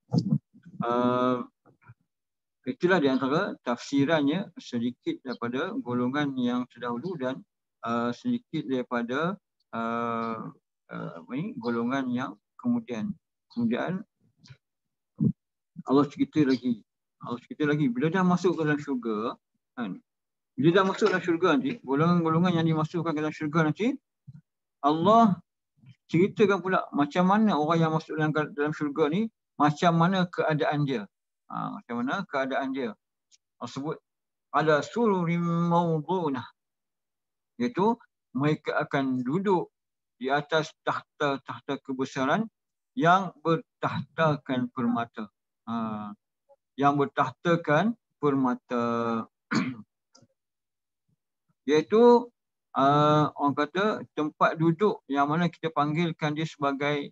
itulah di antara tafsirannya sedikit daripada golongan yang terdahulu dan sedikit daripada golongan yang kemudian. Kemudian Allah cerita lagi bila dah masuk ke dalam syurga, kan? Bila dah masuk dalam syurga nanti, golongan-golongan yang dimasukkan ke dalam syurga nanti, Allah ceritakan pula macam mana orang yang masuk dalam syurga ni, macam mana keadaan dia. Macam mana keadaan dia. Allah sebut ala sururim mawdunah, iaitu mereka akan duduk di atas tahta kebesaran yang bertahtakan permata. Yang bertahtakan permata. Iaitu orang kata tempat duduk yang mana kita panggilkan dia sebagai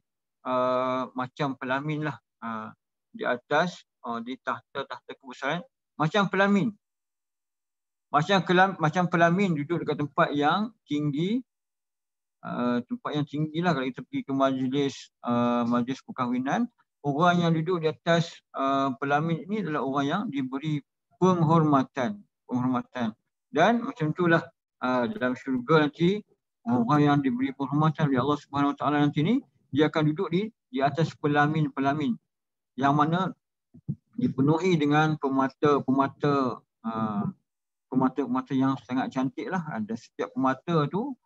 macam pelamin lah. Di atas, di tahta kebesaran, macam pelamin. Macam pelamin duduk dekat tempat yang tinggi. Tempat yang tinggi lah. Kalau kita pergi ke majlis perkahwinan, orang yang duduk di atas pelamin ini adalah orang yang diberi penghormatan. Dan macam itulah dalam syurga nanti, orang yang diberi penghormatan oleh Allah Subhanahu Wa Taala nanti ni, dia akan duduk di atas pelamin yang mana dipenuhi dengan permata yang sangat cantik lah. Dan setiap permata tu,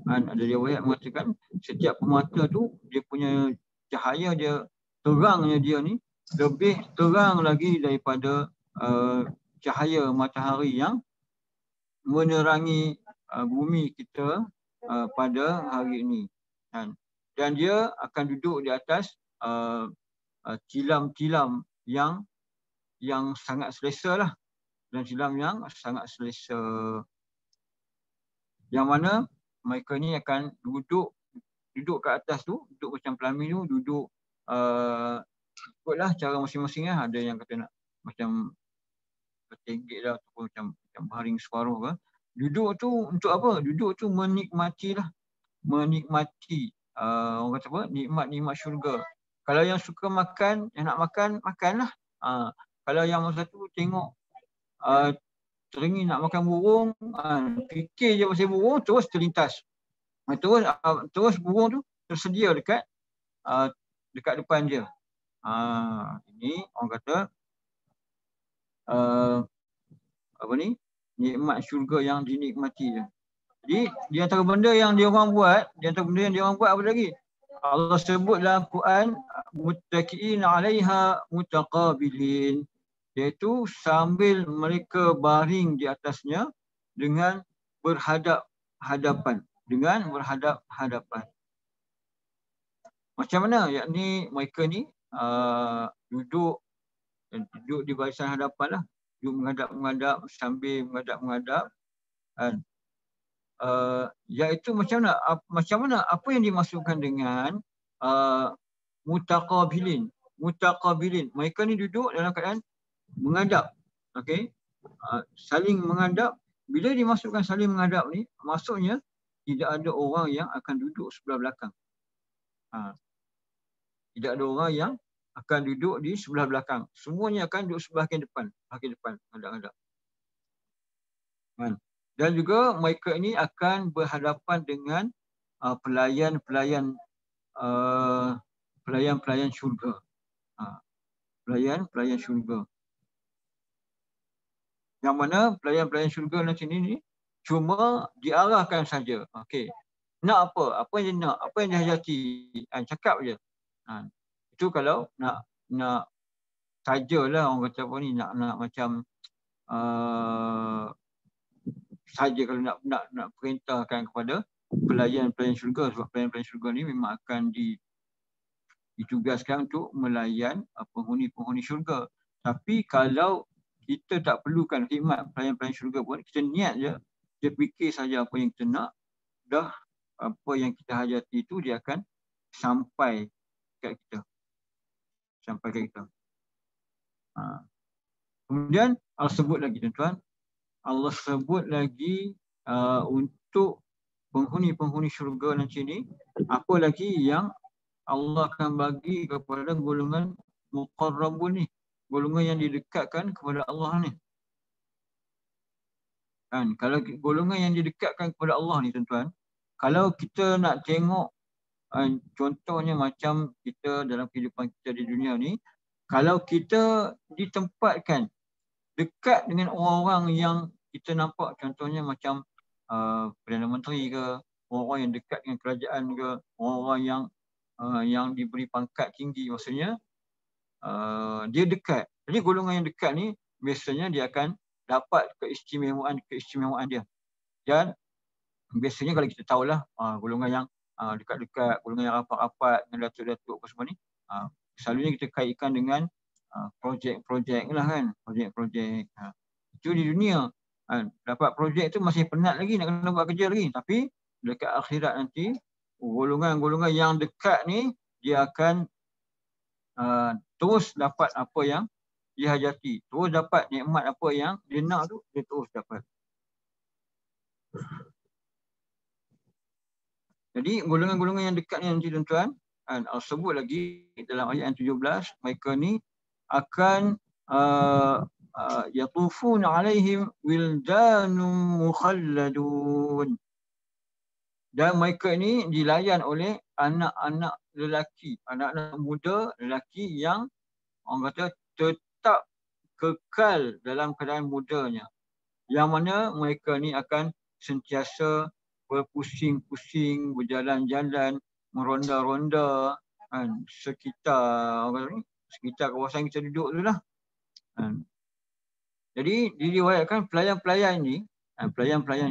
ada riwayat mengatakan setiap permata tu dia punya cahaya dia, terangnya dia ni lebih terang lagi daripada cahaya matahari yang menerangi bumi kita pada hari ini. Dan dia akan duduk di atas tilam-tilam yang sangat selesa lah. Dan tilam yang sangat selesa. Yang mana mereka ni akan duduk ke atas tu, duduk macam pelamin tu, duduk ikutlah cara masing-masing lah. Ada yang kata nak macam bertenggek lah, ataupun macam baring separuh ke. Duduk tu untuk apa? Duduk tu menikmati lah. Menikmati orang kata apa? Nikmat-nikmat syurga. Kalau yang suka makan, yang nak makan, makanlah. Kalau yang masa tu tengok teringin nak makan burung, fikir je pasal burung, terus terlintas. Terus burung tu tersedia dekat depan dia. Ini orang kata apa ni? Nikmat syurga yang dinikmati je. Jadi di antara benda yang dia orang buat, apa lagi? Allah sebut dalam Quran muttaqiin 'alaiha mutaqabilin, iaitu sambil mereka baring di atasnya dengan berhadap-hadapan. Macam mana? Yakni mereka ni duduk di barisan hadapan lah. Duduk menghadap-menghadap, sambil menghadap-menghadap. Iaitu macam mana? Apa yang dimaksudkan dengan mutaqabilin? Mereka ni duduk dalam keadaan menghadap. Okey. Saling menghadap. Bila dimasukkan saling menghadap ni, maksudnya tidak ada orang yang akan duduk sebelah belakang. Tidak ada orang yang akan duduk di sebelah belakang. Semuanya akan duduk sebelah depan, menghadap-hadap. Dan juga mereka ini akan berhadapan dengan pelayan-pelayan syurga. Pelayan-pelayan syurga. Yang mana pelayan-pelayan syurga nanti ni cuma diarahkan saja. Okey. Nak apa? Apa yang dia nak? Apa yang dia hajati? Cakap je. Itu kalau nak sajalah orang kata apa ni, nak macam saja kalau nak perintahkan kepada pelayan-pelayan syurga, sebab pelayan-pelayan syurga ni memang akan ditugaskan untuk melayan penghuni-penghuni syurga. Tapi kalau kita tak perlukan khidmat pelayan-pelayan syurga pun, kita niat je, kita fikir saja apa yang kita nak, dah apa yang kita hajati itu dia akan sampai kat kita. Kemudian Allah sebut lagi, tuan-tuan, Allah sebut lagi untuk penghuni-penghuni syurga nanti ni, apa lagi yang Allah akan bagi kepada golongan muqarrabun ni, golongan yang didekatkan kepada Allah ni. Kalau golongan yang didekatkan kepada Allah ni, tuan-tuan, kalau kita nak tengok contohnya macam kita dalam kehidupan kita di dunia ni, kalau kita ditempatkan dekat dengan orang-orang yang kita nampak, contohnya macam Perdana Menteri ke, orang-orang yang dekat dengan kerajaan ke, orang-orang yang diberi pangkat tinggi, maksudnya dia dekat. Jadi golongan yang dekat ni biasanya dia akan dapat keistimewaan dia. Dan biasanya kalau kita tahulah golongan yang dekat-dekat, golongan yang rapat-rapat dengan datuk-datuk apa semua ni, selalunya kita kaitkan dengan projek-projek lah kan, projek-projek. Itu di dunia. Dapat projek tu masih penat lagi, nak kena buat kerja lagi. Tapi dekat akhirat nanti, golongan-golongan yang dekat ni, dia akan terus dapat apa yang dia hajati. Terus dapat nikmat apa yang dia nak tu, dia terus dapat. Jadi golongan-golongan yang dekat ni nanti, tuan-tuan, Allah sebut lagi dalam ayat yang 17, mereka ni akan yatufuna alaihim wildanun mukhalladun. Dan mereka ni dilayan oleh anak-anak lelaki, anak-anak muda lelaki yang orang kata tetap kekal dalam keadaan mudanya. Yang mana mereka ni akan sentiasa berpusing-pusing, berjalan-jalan, meronda-ronda sekitar kawasan kita duduk tu lah. Jadi diriwayatkan pelayan-pelayan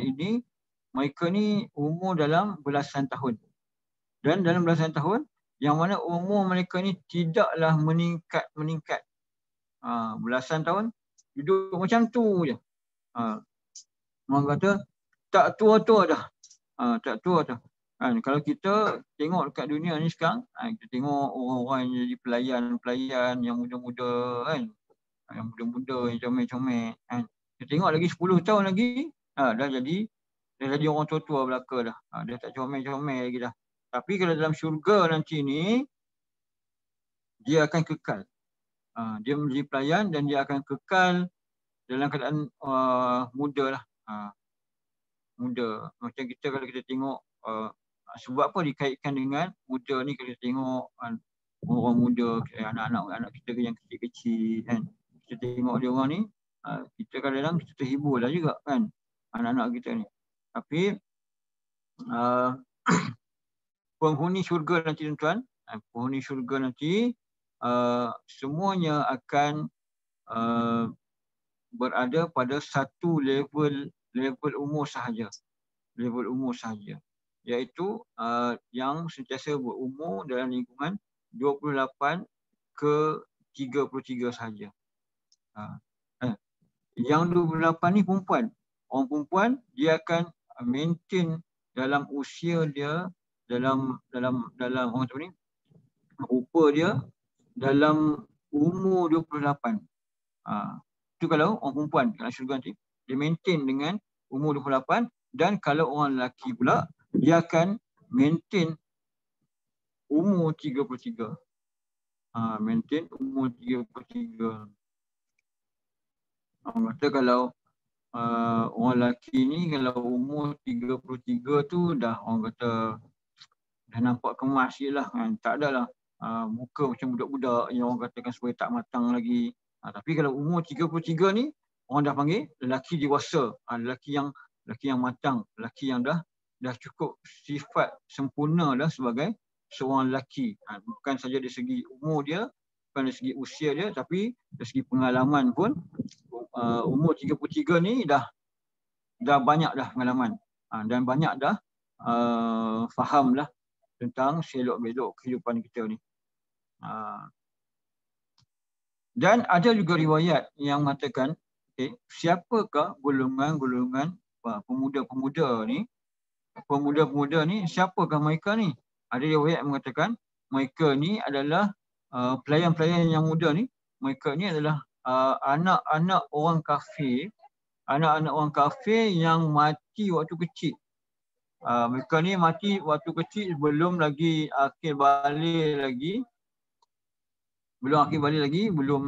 ini, mereka ni umur dalam belasan tahun. Dan dalam belasan tahun, yang mana umur mereka ni tidaklah meningkat. Belasan tahun duduk macam tu je. Orang kata tak tua-tua dah. Tak tua dah. Kalau kita tengok dekat dunia ni sekarang, kita tengok orang-orang yang jadi pelayan yang muda-muda kan. Yang muda-muda, yang comel-comel. Kita tengok lagi 10 tahun lagi, dah jadi orang tua-tua belaka dah. Dia tak comel-comel lagi dah. Tapi kalau dalam syurga nanti ni, dia akan kekal. Dia menjadi pelayan dan dia akan kekal dalam keadaan muda lah. Muda. Macam kita kalau kita tengok sebab apa dikaitkan dengan muda ni, kalau kita tengok orang muda, anak-anak kita yang kecil-kecil kan. Kita tengok dia orang ni, kita kadang-kadang kita terhibur lah juga kan, anak-anak kita ni. Tapi penghuni syurga nanti tuan-tuan, penghuni syurga nanti semuanya akan berada pada satu level umur sahaja. Level umur sahaja. Iaitu yang sentiasa berumur dalam lingkungan 28 ke 33 sahaja. Yang 28 ni perempuan. Orang perempuan dia akan maintain dalam usia dia, dalam orang tu ni, rupa dia dalam umur 28. Itu kalau orang perempuan dalam syurga nanti, dia maintain dengan umur 28. Dan kalau orang lelaki pula, dia akan maintain umur 33. Maintain umur 33. Kata kalau orang lelaki ni kalau umur 33 tu dah orang kata dah nampak kemas je lah kan. Tak adalah muka macam budak-budak yang orang katakan supaya tak matang lagi. Tapi kalau umur 33 ni orang dah panggil lelaki dewasa, lelaki yang matang, lelaki yang dah cukup sifat sempurna dah sebagai seorang lelaki. Bukan saja dari segi umur dia, bukan dari segi usia dia, tapi dari segi pengalaman pun umur 33 ni dah banyak dah pengalaman dan banyak dah faham lah tentang selok-belok kehidupan kita ni. Dan ada juga riwayat yang mengatakan siapakah golongan-golongan pemuda-pemuda ni, siapakah mereka ni? Ada riwayat mengatakan mereka ni adalah pelayan-pelayan yang muda ni, mereka ni adalah anak-anak orang kafir yang mati waktu kecil. Mereka ni mati waktu kecil, belum lagi akhir balik lagi, belum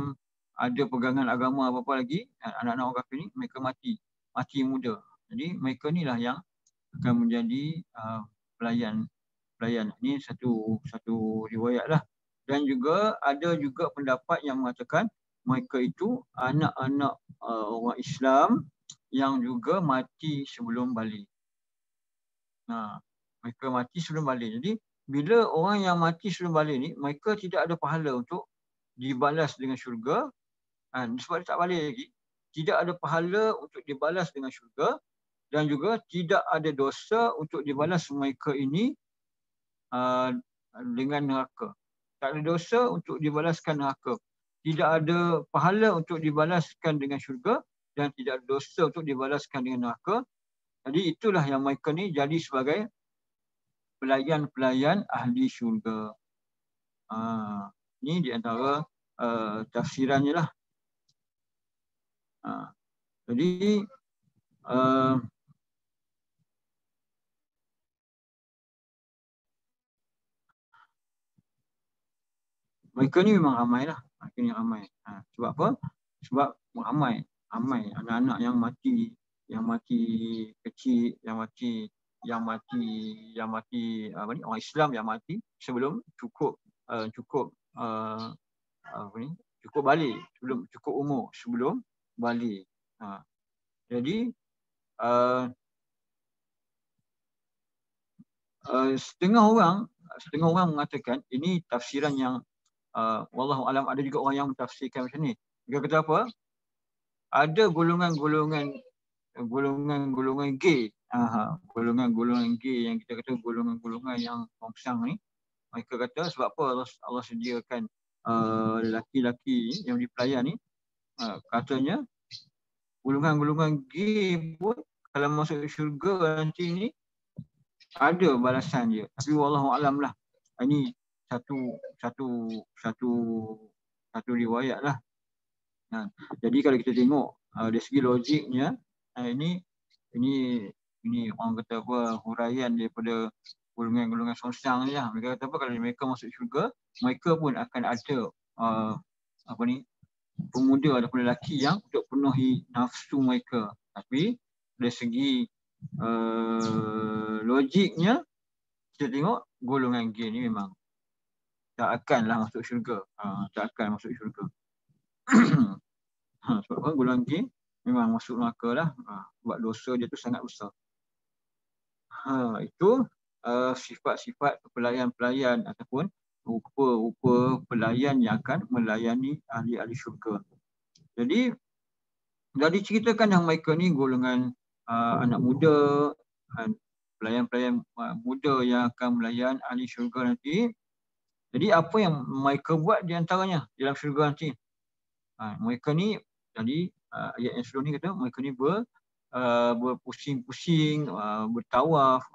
ada pegangan agama apa-apa lagi. Anak-anak orang kafir ni mereka mati muda. Jadi mereka ni lah yang akan menjadi pelayan. Ini satu riwayat lah. Dan juga ada juga pendapat yang mengatakan mereka itu anak-anak orang Islam yang juga mati sebelum balik. Mereka mati sebelum balik. Jadi bila orang yang mati sebelum balik ni, mereka tidak ada pahala untuk dibalas dengan syurga. Sebab dia tak balik lagi, tidak ada pahala untuk dibalas dengan syurga, dan juga tidak ada dosa untuk dibalas mereka ini dengan neraka. Tak ada dosa untuk dibalaskan neraka. Tidak ada pahala untuk dibalaskan dengan syurga, dan tidak ada dosa untuk dibalaskan dengan neraka. Jadi itulah yang mereka ni jadi sebagai pelayan-pelayan ahli syurga. Ini di antara tafsirannya lah. Jadi mereka ni memang ramai lah. Mereka ni ramai. Sebab apa? Sebab ramai anak-anak yang mati kecil, yang mati orang Islam yang mati sebelum cukup balik, sebelum cukup umur, sebelum balik. Jadi setengah orang mengatakan ini tafsiran yang wallahu alam, ada juga orang yang mentafsirkan macam ni. Dia kata apa? Ada golongan-golongan gay. Golongan-golongan gay yang kita kata golongan-golongan yang rongsang ni. Mereka kata sebab apa Allah sediakan lelaki-lelaki yang dipelayan ni, katanya golongan-golongan gay pun kalau masuk syurga nanti ni ada balasan dia. Tapi wallahu alam lah. Ini satu riwayat lah. Jadi kalau kita tengok dari segi logiknya, ini orang kata apa, huraian daripada golongan-golongan songsang ni lah. Mereka kata apa, kalau mereka masuk syurga, mereka pun akan ada pemuda ataupun lelaki yang untuk penuhi nafsu mereka. Tapi dari segi logiknya, kita tengok golongan G ni memang tak akanlah masuk syurga. Tak akan masuk syurga. Sebab apa? Golongan G memang masuk neraka lah. Sebab dosa dia tu sangat besar. Itu sifat-sifat pelayan-pelayan ataupun rupa-rupa pelayan yang akan melayani ahli-ahli syurga. Jadi dah diceritakan yang mereka ni golongan anak muda, pelayan-pelayan muda yang akan melayan ahli syurga nanti. Jadi apa yang mereka buat di antaranya dalam syurga nanti? Mereka ni, tadi ayat yang sebelum ni kata mereka ni berpusing-pusing, bertawaf,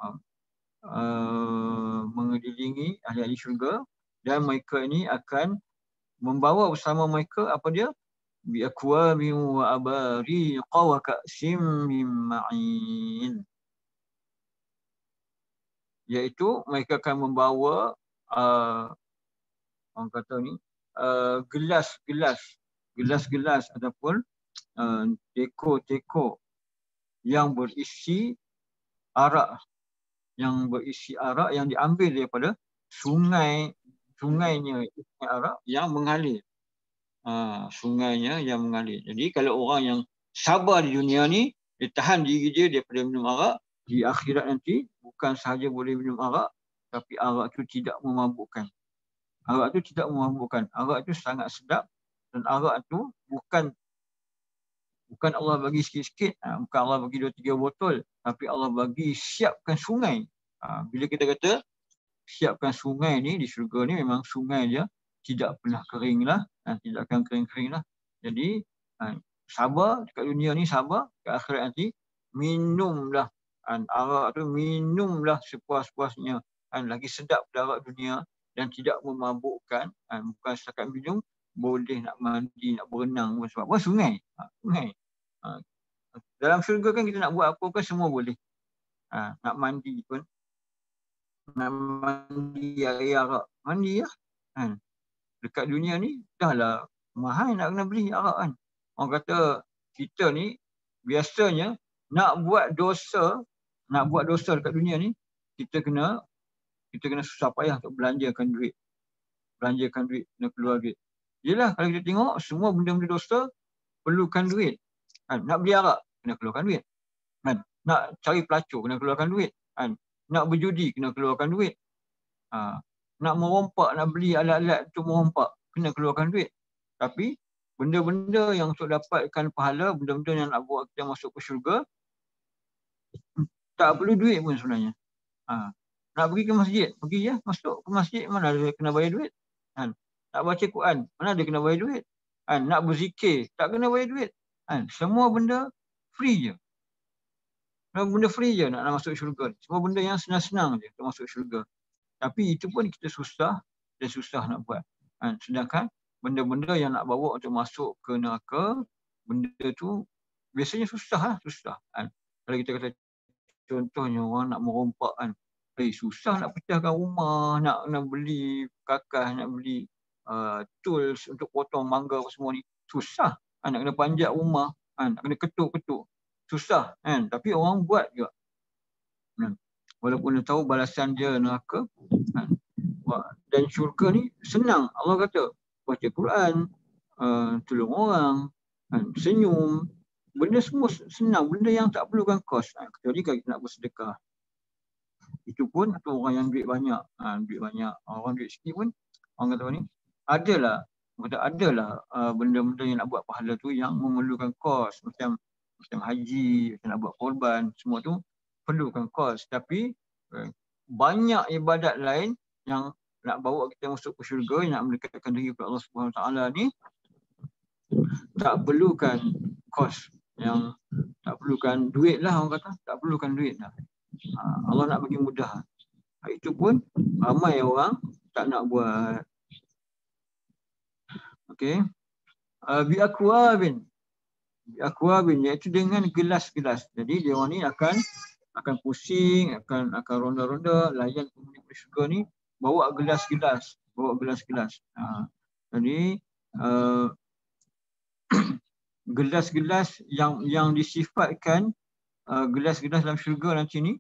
mengelilingi ahli-ahli syurga, dan mereka ini akan membawa bersama mereka apa dia? Bi akwabin wa abariqa wa ka'sim min ma'in. Iaitu mereka akan membawa orang kata ni gelas-gelas ataupun teko-teko yang berisi arak, yang diambil daripada sungainya arak yang mengalir. Sungainya yang mengalir. Jadi kalau orang yang sabar di dunia ni, dia tahan diri dia daripada minum arak, di akhirat nanti bukan sahaja boleh minum arak, tapi arak itu tidak memabukkan. Arak itu tidak memabukkan. Arak itu sangat sedap, dan arak itu bukan Allah bagi sikit-sikit, bukan Allah bagi 2-3 botol, tapi Allah bagi siapkan sungai. Bila kita kata siapkan sungai ni di syurga ni, memang sungai dia tidak pernah kering lah, tidak akan kering-kering lah. Jadi sabar dekat dunia ni, sabar dekat akhirat nanti, minumlah arak tu, minumlah sepuas-puasnya. Lagi sedap arak dunia dan tidak memabukkan. Bukan setakat minum, boleh nak mandi, nak berenang pun. Sebab apa? Sungai. Sungai. Dalam syurga kan kita nak buat apa kan semua boleh. Nak mandi pun, nak mandi air arak, mandi lah. Dekat dunia ni dah lah mahal nak kena beli arak kan. Orang kata kita ni biasanya nak buat dosa dekat dunia ni, kita kena susah payah untuk belanjakan duit, kena keluar duit. Yelah, kalau kita tengok semua benda-benda dosa perlukan duit. Nak beli arak kena keluarkan duit. Nak cari pelacur kena keluarkan duit. Nak berjudi kena keluarkan duit. Nak merompak, nak beli alat-alat untuk merompak, kena keluarkan duit. Tapi benda-benda yang untuk dapatkan pahala, benda-benda yang nak buat kita masuk ke syurga, tak perlu duit pun sebenarnya. Nak pergi ke masjid, pergi je, masuk ke masjid, mana ada kena bayar duit. Nak baca Quran, mana ada kena bayar duit. Nak berzikir, tak kena bayar duit. Semua benda free je. Benda free je nak masuk syurga. Semua benda yang senang-senang je untuk masuk syurga. Tapi itu pun kita susah nak buat. Sedangkan benda-benda yang nak bawa untuk masuk ke neraka, benda tu biasanya susah. Kalau kita kata contohnya orang nak merompak kan, susah nak pecahkan rumah, nak beli kakas, nak beli tools untuk potong mangga apa semua ni. Susah. Nak kena panjat rumah, nak kena ketuk-ketuk. Susah kan, tapi orang buat juga. Walaupun dia tahu balasan dia neraka. Dan syurga ni senang. Allah kata baca Quran, tolong orang, senyum, benda semua senang, benda yang tak perlukan kos. Kecuali kalau kita nak bersedekah, itu pun untuk orang yang duit banyak. Orang duit sikit pun, orang kata ni, adalah benda-benda yang nak buat pahala tu yang memerlukan kos, macam haji, macam nak buat korban, semua tu perlukan kos. Tapi banyak ibadat lain yang nak bawa kita masuk ke syurga, yang nak mendekatkan diri kepada Allah Subhanahu Wa Taala ni, tak perlukan kos, yang tak perlukan duit lah, orang kata tak perlukan duit lah. Allah nak bagi mudah. Itu pun ramai orang tak nak buat. Okey. Bi akwabin, iaitu dengan gelas-gelas. Jadi dia orang ni akan pusing, akan ronda-ronda layan penghuni syurga ni, bawa gelas-gelas. Jadi gelas-gelas yang disifatkan gelas-gelas dalam syurga nanti ni,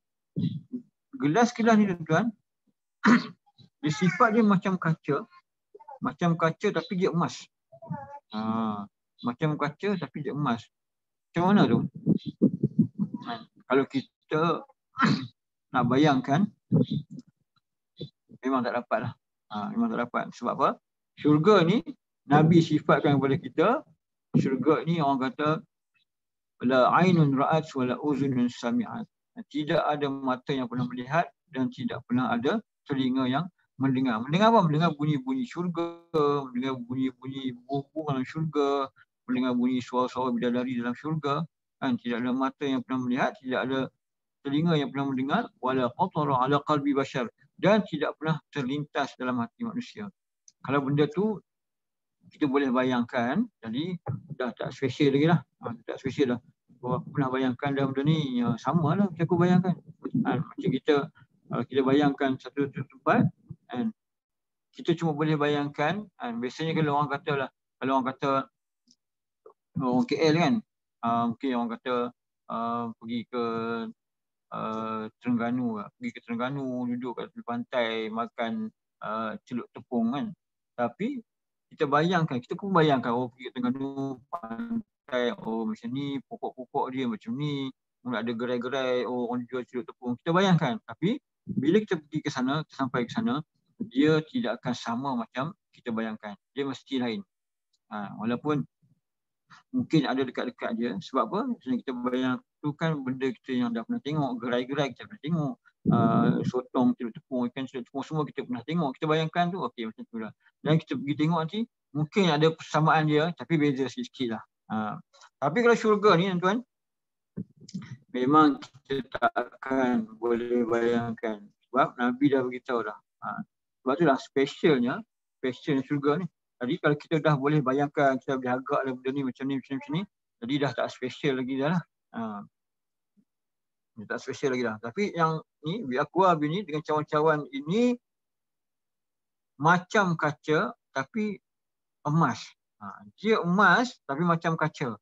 gelas-gelas ni tuan-tuan, dia sifat dia macam kaca tapi dia emas. Macam kaca tapi dia emas. Macam mana tu? Kalau kita nak bayangkan, memang tak dapat lah. Memang tak dapat. Sebab apa? Syurga ni, Nabi sifatkan kepada kita, syurga ni orang kata, la ainun ra'at wa la uzunun sami'at. Tidak ada mata yang pernah melihat dan tidak pernah ada telinga yang mendengar. Mendengar apa? Mendengar bunyi-bunyi syurga, mendengar bunyi-bunyi burung dalam syurga, mendengar bunyi suara-suara bidadari dalam syurga. Kan? Tidak ada mata yang pernah melihat, tidak ada telinga yang pernah mendengar, wala qatara ala qalbi bashar, dan tidak pernah terlintas dalam hati manusia. Kalau benda tu kita boleh bayangkan, jadi dah tak special lagi lah. Tak special dah. Aku pernah bayangkan dah benda ni, sama lah macam aku bayangkan. Macam kita bayangkan satu tempat, kita cuma boleh bayangkan, biasanya kalau orang kata lah, kalau orang kata orang KL kan, mungkin orang kata pergi ke Terengganu, duduk kat tepi pantai, makan celup tepung kan. Tapi kita bayangkan, kita pun bayangkan pergi ke Terengganu, pantai, macam ni, pokok-pokok dia macam ni, mula ada gerai-gerai, orang jual celup tepung. Kita bayangkan. Tapi bila kita pergi ke sana, kita sampai ke sana, dia tidak akan sama macam kita bayangkan. Dia mesti lain. Walaupun mungkin ada dekat-dekat dia. Sebab apa? Sebab kita bayang tu kan benda kita yang dah pernah tengok, gerai-gerai kita pernah tengok, sotong, celup tepung, ikan celup tepung, semua kita pernah tengok. Kita bayangkan tu, okey macam tu lah. Dan kita pergi tengok nanti, mungkin ada persamaan dia, tapi beza sikit lah. Tapi kalau syurga ni tuan-tuan, memang kita tak akan boleh bayangkan. Sebab Nabi dah beritahu dah. Sebab tu lah specialnya syurga ni. Jadi kalau kita dah boleh bayangkan, kita boleh agak lah benda ni macam ni, jadi dah tak special lagi dah lah. Tak special lagi dah. Tapi yang ni, Aqua ni dengan cawan-cawan ini macam kaca tapi emas. Dia emas tapi macam kaca.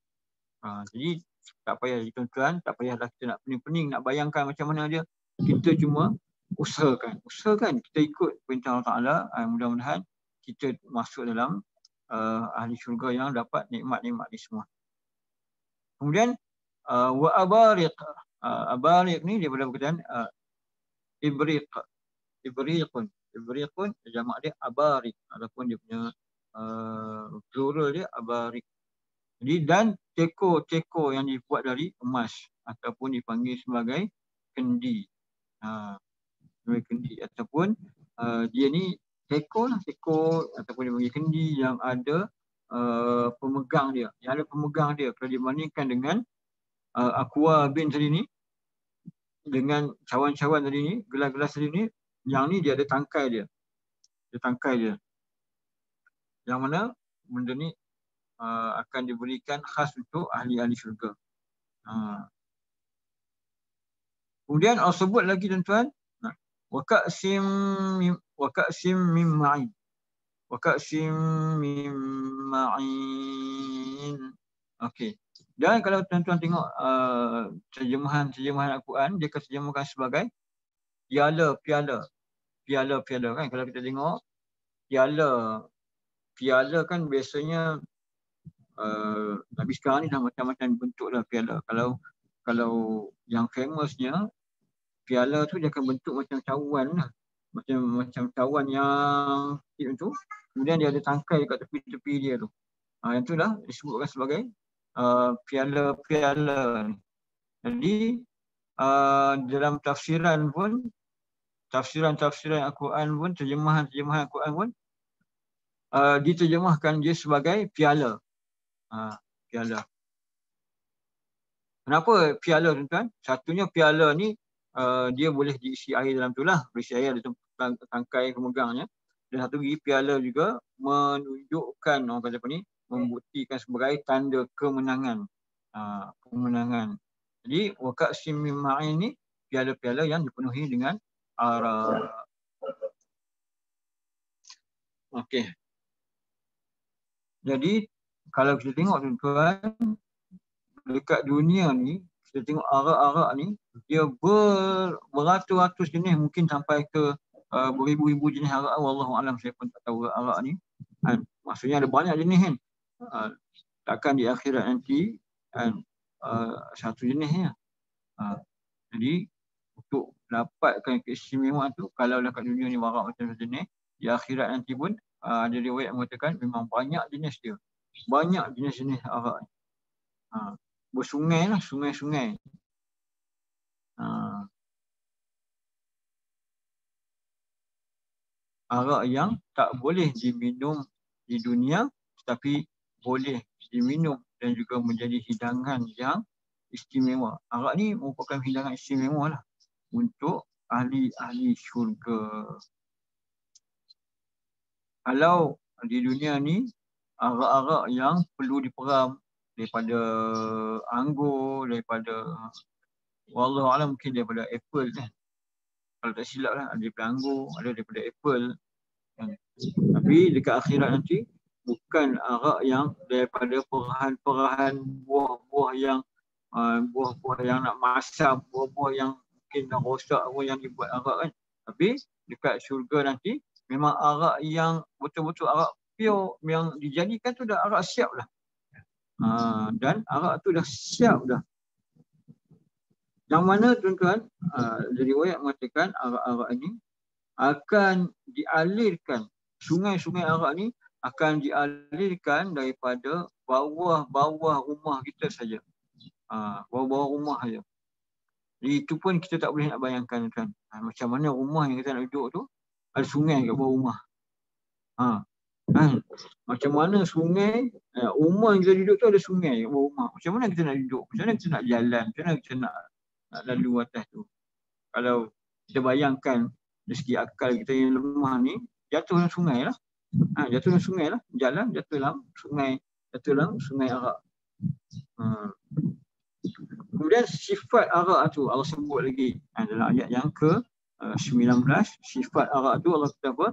Jadi tak payah tuan-tuan, tak payahlah kita nak pening-pening nak bayangkan macam mana dia. Kita cuma usahakan kita ikut perintah Allah Ta'ala. Mudah-mudahan kita masuk dalam ahli syurga yang dapat nikmat-nikmat ni semua. Kemudian wa abariq. Abariq ni daripada perkataan ibriqun, jamak dia abariq, ataupun dia punya plural dia abariq. Jadi dan teko yang dibuat dari emas ataupun dipanggil sebagai kendi. Ataupun dia ni teko ataupun dia panggil kendi yang ada pemegang dia. Kalau dibandingkan dengan Aqua bin tadi ni, dengan cawan-cawan tadi ni, gelas-gelas tadi ni, yang ni dia ada tangkai dia. Yang mana benda ni akan diberikan khas untuk ahli-ahli syurga. Kemudian Allah sebut lagi tuan-tuan, wa ka'sim min ma'in. Okey. Dan kalau tuan-tuan tengok terjemahan Al-Quran, dia terjemahkan sebagai piala-piala kan. Kalau kita tengok piala kan biasanya tapi sekarang ni dah macam-macam bentuk lah piala. Kalau yang famousnya piala tu dia akan bentuk macam cawan lah. Macam cawan yang kecil tu. Kemudian dia ada tangkai dekat tepi-tepi dia tu. Yang tu dah disebutkan sebagai piala-piala ni. Jadi dalam tafsiran Al-Quran pun, terjemahan Al-Quran pun diterjemahkan dia sebagai piala. Piala. Kenapa piala tuan-tuan? Satunya piala ni dia boleh diisi air dalam tu lah. Berisi air ada tangkai pemegangnya. Dan satu lagi piala juga menunjukkan, orang kata apa ni, membuktikan sebagai tanda kemenangan. Jadi waqat simim ma'in ni piala-piala yang dipenuhi dengan arak. Okey. Jadi kalau kita tengok tuan-tuan, dekat dunia ni, kita tengok arak-arak ni, dia beratus-ratus jenis, mungkin sampai ke beribu-ribu jenis arak. Wallahualam, saya pun tak tahu arak ni. Maksudnya ada banyak jenis kan. Takkan di akhirat nanti satu jenisnya. Jadi untuk dapatkan keistimewaan tu, kalau dekat dunia ni arak macam jenis, di akhirat nanti pun ada riwayat mengatakan memang banyak jenis dia. Banyak jenis-jenis arak ni. Bersungai lah, sungai-sungai. Arak yang tak boleh diminum di dunia, tetapi boleh diminum dan juga menjadi hidangan yang istimewa. Arak ni merupakan hidangan istimewa lah untuk ahli-ahli syurga. Kalau di dunia ni, arak-arak yang perlu diperam daripada anggur, daripada wallahualam mungkin daripada apple kan. Kalau tak silap lah, ada daripada anggur, ada daripada apple. Tapi dekat akhirat nanti, bukan arak yang daripada perahan-perahan buah-buah yang nak masam, buah-buah yang mungkin dah rosak yang dibuat arak kan. Tapi dekat syurga nanti, memang arak yang betul-betul arak pure yang dijadikan tu dah arak siap dah. Dan arak tu dah siap dah. Yang mana tuan-tuan, dari riwayat mengatakan arak-arak ini akan dialirkan, sungai-sungai arak ni akan dialirkan daripada bawah-bawah rumah kita saja. Bawah-bawah rumah saja. Jadi itu pun kita tak boleh nak bayangkan tuan. Macam mana rumah yang kita nak duduk tu ada sungai kat bawah rumah. Macam mana sungai, rumah yang kita duduk tu ada sungai kat bawah rumah. Macam mana kita nak duduk? Macam mana kita nak jalan? Macam mana kita nak lalu atas tu? Kalau kita bayangkan dari segi akal kita yang lemah ni, jatuh dalam sungai lah. Jatuh dalam sungai lah. Jalan jatuh dalam sungai arak. Kemudian sifat arak tu Allah sebut lagi dalam ayat yang ke-19. Sifat arak tu Allah kata apa?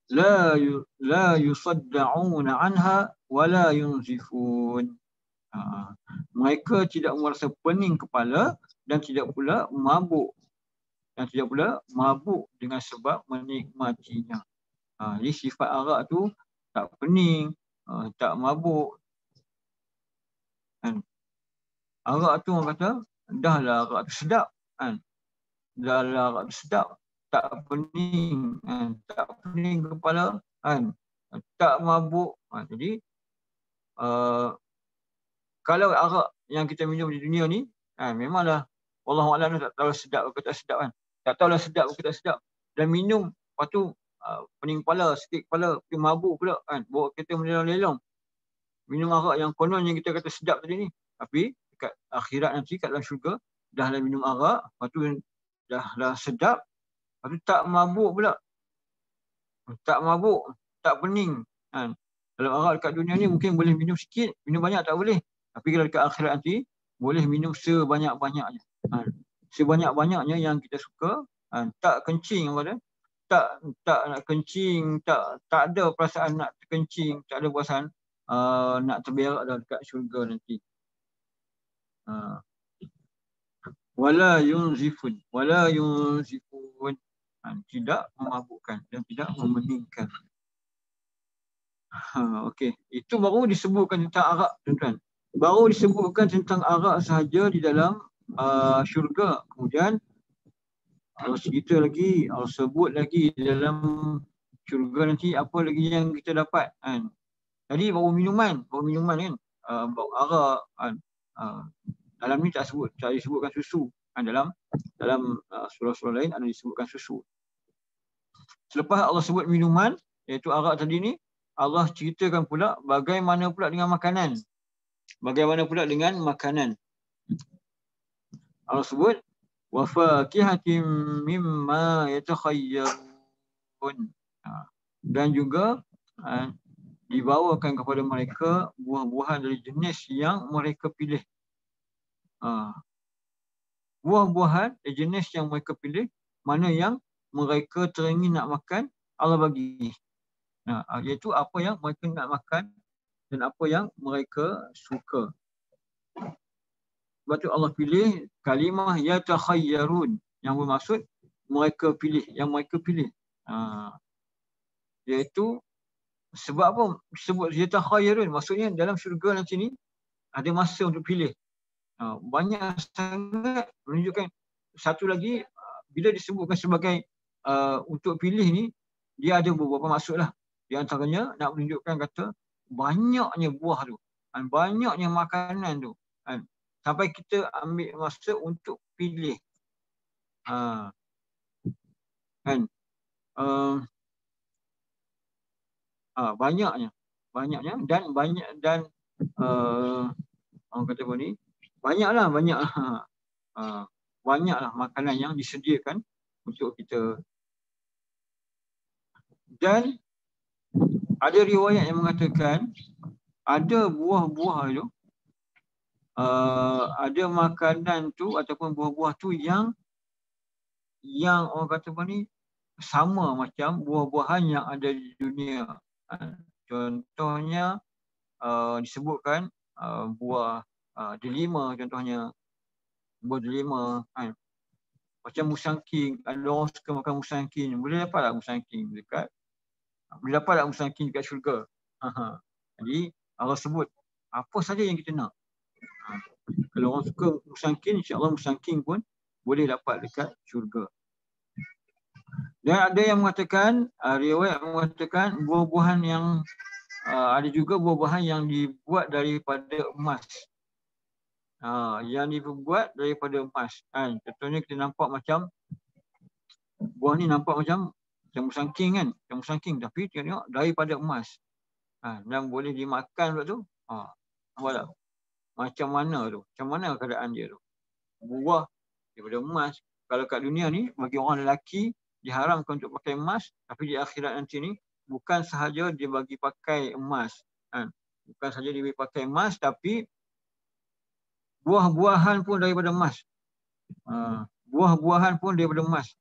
La yusadda'una anha wa la yunzifun. Mereka tidak merasa pening kepala dan tidak pula mabuk. Dengan sebab menikmatinya. Jadi sifat arak tu tak pening, tak mabuk. Arak tu orang kata, dah lah arak tu sedap. Dah lah arak tu sedap. Tak pening, tak pening kepala, tak mabuk. Jadi kalau arak yang kita minum di dunia ni, memanglah wallahualam tak tahu sedap ke tak sedap kan. Tak tahulah sedap ke tak sedap. Dan minum, lepas tu pening kepala, sakit kepala, pergi mabuk pula kan. Bawa kereta melelong-lelong. Minum arak yang konon yang kita kata sedap tadi ni. Tapi dekat akhirat nanti, kat dalam syurga, dah lah minum arak, lepas tu dah sedap, lepas tu tak mabuk pula. Tak mabuk, tak pening. Dalam arak dekat dunia ni mungkin boleh minum sikit, minum banyak tak boleh. Tapi kalau dekat akhirat nanti, boleh minum sebanyak-banyaknya. Sebanyak-banyaknya yang kita suka. Tak kencing, tak nak kencing, tak ada perasaan nak terkencing, tak ada perasaan nak terberak dah dekat syurga nanti. Wala yunzifun, tidak memabukkan dan tidak memeningkan. Okey, itu baru disebutkan tentang arak, tuan-tuan. Baru disebutkan tentang arak sahaja di dalam syurga. Kemudian Allah cerita lagi, Allah sebut lagi dalam syurga nanti apa lagi yang kita dapat kan. Tadi baru minuman kan, baru arak kan. Dalam ni tak disebutkan susu kan. Dalam surah-surah lain ada disebutkan susu. Selepas Allah sebut minuman, iaitu arak tadi ni, Allah ceritakan pula bagaimana pula dengan makanan. Allah sebut wa fakihatin mimma yatakhayyarun. Dan juga dibawakan kepada mereka buah-buahan dari jenis yang mereka pilih. Buah-buahan dari jenis yang mereka pilih, mana yang mereka teringin nak makan, Allah bagi. Iaitu apa yang mereka nak makan dan apa yang mereka suka. Sebab tu Allah pilih kalimah yatakhayyarun, yang bermaksud mereka pilih, yang mereka pilih. Iaitu sebab apa sebut yatakhayyarun? Maksudnya dalam syurga nanti ni ada masa untuk pilih. Banyak sangat menunjukkan. Satu lagi, bila disebutkan sebagai untuk pilih ni, dia ada beberapa maksud lah. Di antaranya nak menunjukkan kata banyaknya buah tu, banyaknya makanan tu, sampai kita ambil masa untuk pilih. Banyaknya dan orang kata apa ni, banyaklah makanan yang disediakan untuk kita. Dan ada riwayat yang mengatakan ada buah-buah itu, ada makanan tu ataupun buah-buah tu yang orang kata apa ni, sama macam buah-buahan yang ada di dunia. Contohnya disebutkan buah delima, contohnya buah delima, macam musangking. Ada orang suka makan musangking. Boleh dapat tak musangking dekat? Boleh dapat tak musangking dekat syurga? Jadi Allah sebut apa saja yang kita nak. Kalau orang suka musangking, insya-Allah musangking pun boleh dapat dekat syurga. Dan ada yang mengatakan, riwayat mengatakan buah-buahan yang ada juga buah-buahan yang dibuat daripada emas. Yang dibuat daripada emas. Contohnya kita nampak macam buah ni nampak macam musangking kan, macam musangking, tapi tengok daripada emas. Dan boleh dimakan pula tu. Nampak tak? Macam mana tu? Macam mana keadaan dia tu? Buah daripada emas. Kalau kat dunia ni, bagi orang lelaki diharamkan untuk pakai emas, tapi di akhirat nanti ni bukan sahaja dia bagi pakai emas. Bukan sahaja dia bagi pakai emas, tapi buah-buahan pun daripada emas. Buah-buahan pun daripada emas.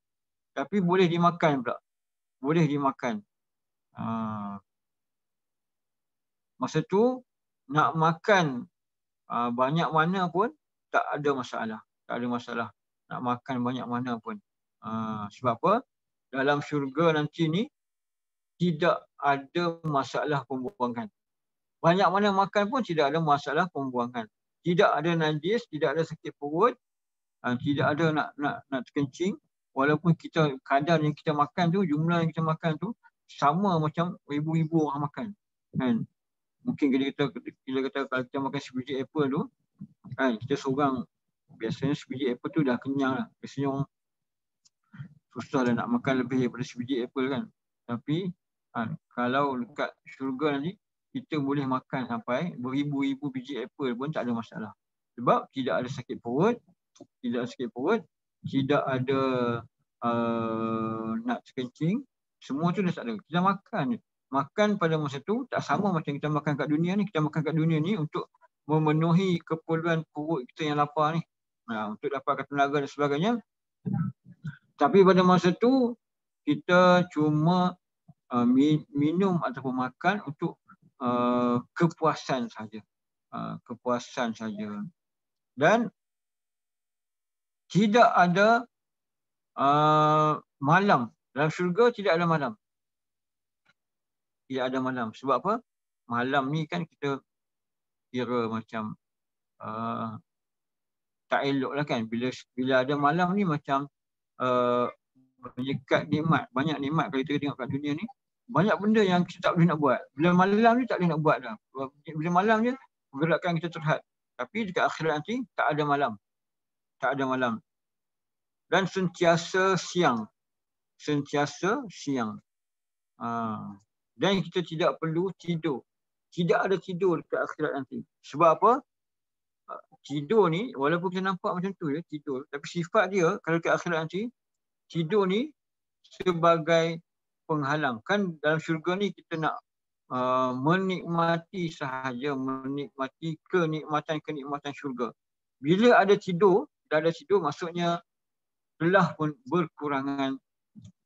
Tapi boleh dimakan pula. Boleh dimakan. Masa tu nak makan banyak mana pun tak ada masalah. Tak ada masalah nak makan banyak mana pun. Sebab apa? Dalam syurga nanti ni tidak ada masalah pembuangan. Banyak mana makan pun tidak ada masalah pembuangan. Tidak ada najis, tidak ada sakit perut, tidak ada nak terkencing. Walaupun kita kadar yang kita makan tu, jumlah yang kita makan tu sama macam ribu-ribu orang makan. Mungkin kita kalau kita makan sebiji apple tu, kita seorang, biasanya sebiji apple tu dah kenyang lah. Biasanya orang susah lah nak makan lebih daripada sebiji apple kan. Tapi kalau dekat syurga nanti, kita boleh makan sampai beribu-ribu biji apple pun tak ada masalah. Sebab tidak ada sakit perut, tidak ada nak terkencing, semua tu dah tak ada. Kita makan pada masa tu tak sama macam kita makan kat dunia ni. Kita makan kat dunia ni untuk memenuhi keperluan perut kita yang lapar ni, untuk dapatkan tenaga dan sebagainya. Tapi pada masa tu kita cuma minum ataupun makan untuk kepuasan saja. Dan tidak ada malam. Dalam syurga tidak ada malam. Tidak ada malam. Sebab apa? Malam ni kan kita kira macam tak elok lah kan. Bila ada malam ni macam menyekat nikmat. Banyak nikmat kalau kita tengok kat dunia ni. Banyak benda yang kita tak boleh nak buat. Bila malam ni tak boleh nak buat dah. Bila malam je, pergerakan kita terhad. Tapi dekat akhirat nanti tak ada malam. Tak ada malam. Dan sentiasa siang. Dan kita tidak perlu tidur. Tidak ada tidur dekat akhirat nanti. Sebab apa? Tidur ni, walaupun kita nampak macam tu ya, tidur. Tapi sifat dia, kalau dekat akhirat nanti, tidur ni sebagai penghalang. Kan dalam syurga ni kita nak menikmati sahaja, menikmati kenikmatan syurga. Bila ada tidur, maksudnya telah pun berkurangan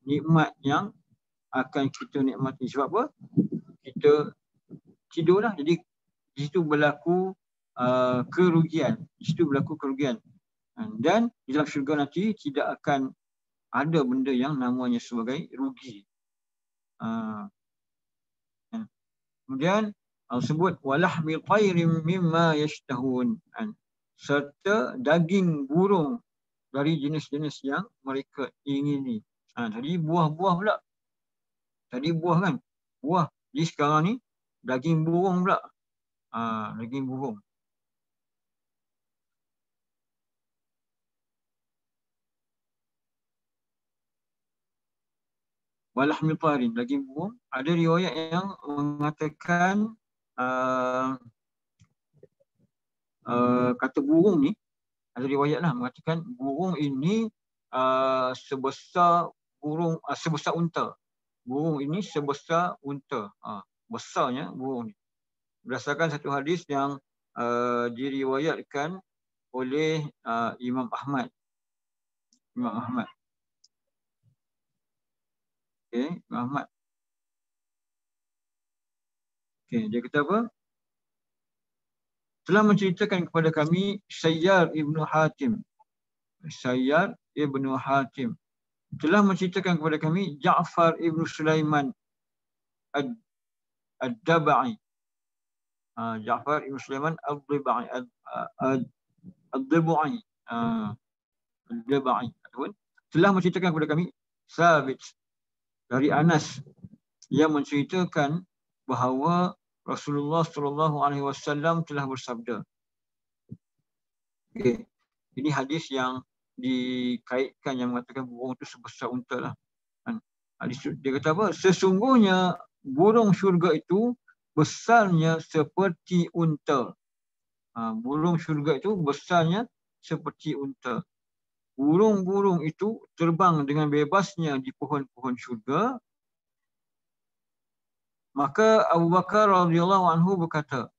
nikmat yang akan kita nikmati. Sebab apa? Kita tidurlah. Jadi di situ berlaku kerugian. Di situ berlaku kerugian. Dan di dalam syurga nanti tidak akan ada benda yang namanya sebagai rugi. Kemudian Allah sebut walahmi tayrim mimma yashtahun, serta daging burung dari jenis-jenis yang mereka ingini. Tadi buah-buah pula. Tadi buah kan? Buah. Jadi sekarang ni daging burung pula. Daging burung. Walahmi tayrim, daging burung. Ada riwayat yang mengatakan kata burung ni, ada riwayat lah mengatakan burung ini sebesar burung sebesar unta. Burung ini sebesar unta. Besarnya burung ni. Berdasarkan satu hadis yang diriwayatkan oleh Imam Ahmad. Imam Ahmad. Okey, Imam Ahmad. Okey, dia kata apa? Telah menceritakan kepada kami Sayyar Ibnu Hatim. Sayyar Ibnu Hatim telah menceritakan kepada kami Ja'far Ibnu Sulaiman Ad-Dabai. Ja'far Ibnu Sulaiman Ad-Dabai. Ad-Dabai. Ad-Dabai. Telah menceritakan kepada kami Sabit dari Anas yang menceritakan bahawa Rasulullah SAW telah bersabda. Okay. Ini hadis yang dikaitkan yang mengatakan burung itu sebesar unta lah. Dia kata apa? Sesungguhnya burung syurga itu besarnya seperti unta. Burung syurga itu besarnya seperti unta. Burung-burung itu terbang dengan bebasnya di pohon-pohon syurga. Maka Abu Bakar radhiyallahu anhu berkata,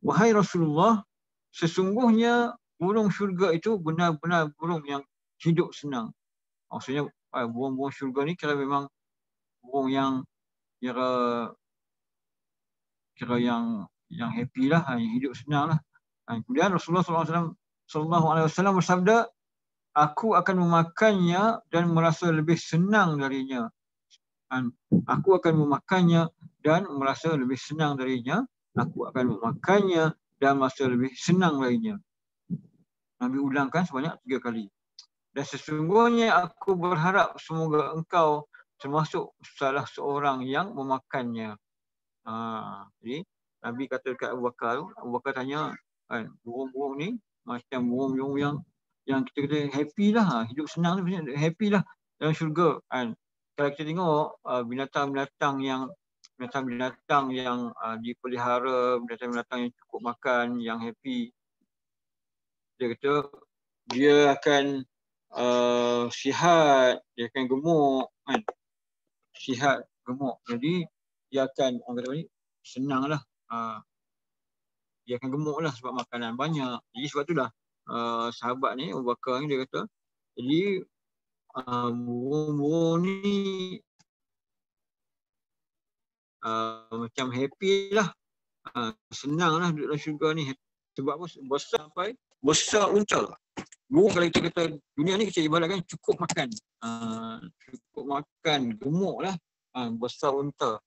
wahai Rasulullah, sesungguhnya burung syurga itu benar-benar burung yang hidup senang. Maksudnya burung-burung syurga ni kalau memang burung yang kira yang happy lah, yang hidup senang lah. Kemudian Rasulullah SAW bersabda, aku akan memakannya dan merasa lebih senang darinya. Aku akan memakannya dan merasa lebih senang darinya. Aku akan memakannya dan merasa lebih senang darinya. Nabi ulangkan sebanyak 3 kali. Dan sesungguhnya aku berharap semoga engkau termasuk salah seorang yang memakannya. Jadi Nabi kata dekat Abu Bakar, Abu Bakar tanya, burung-burung ni macam burung-burung yang kita kata happy lah, hidup senang ni happy lah dalam syurga. Kalau kita tengok binatang-binatang yang dipelihara, binatang-binatang yang cukup makan, yang happy, dia kata dia akan sihat, dia akan gemuk kan. Sihat, gemuk. Jadi dia akan senang lah. Dia akan gemuk lah sebab makanan banyak. Jadi sebab itulah sahabat ni, Abu Bakar ni dia kata, jadi burung-burung ni macam happy lah. Senang lah duduk dalam syurga ni. Sebab apa? Besar sampai besar unta. Burung kalau kita kata dunia ni kita ibaratkan cukup makan. Cukup makan, gemuk lah. Besar unta.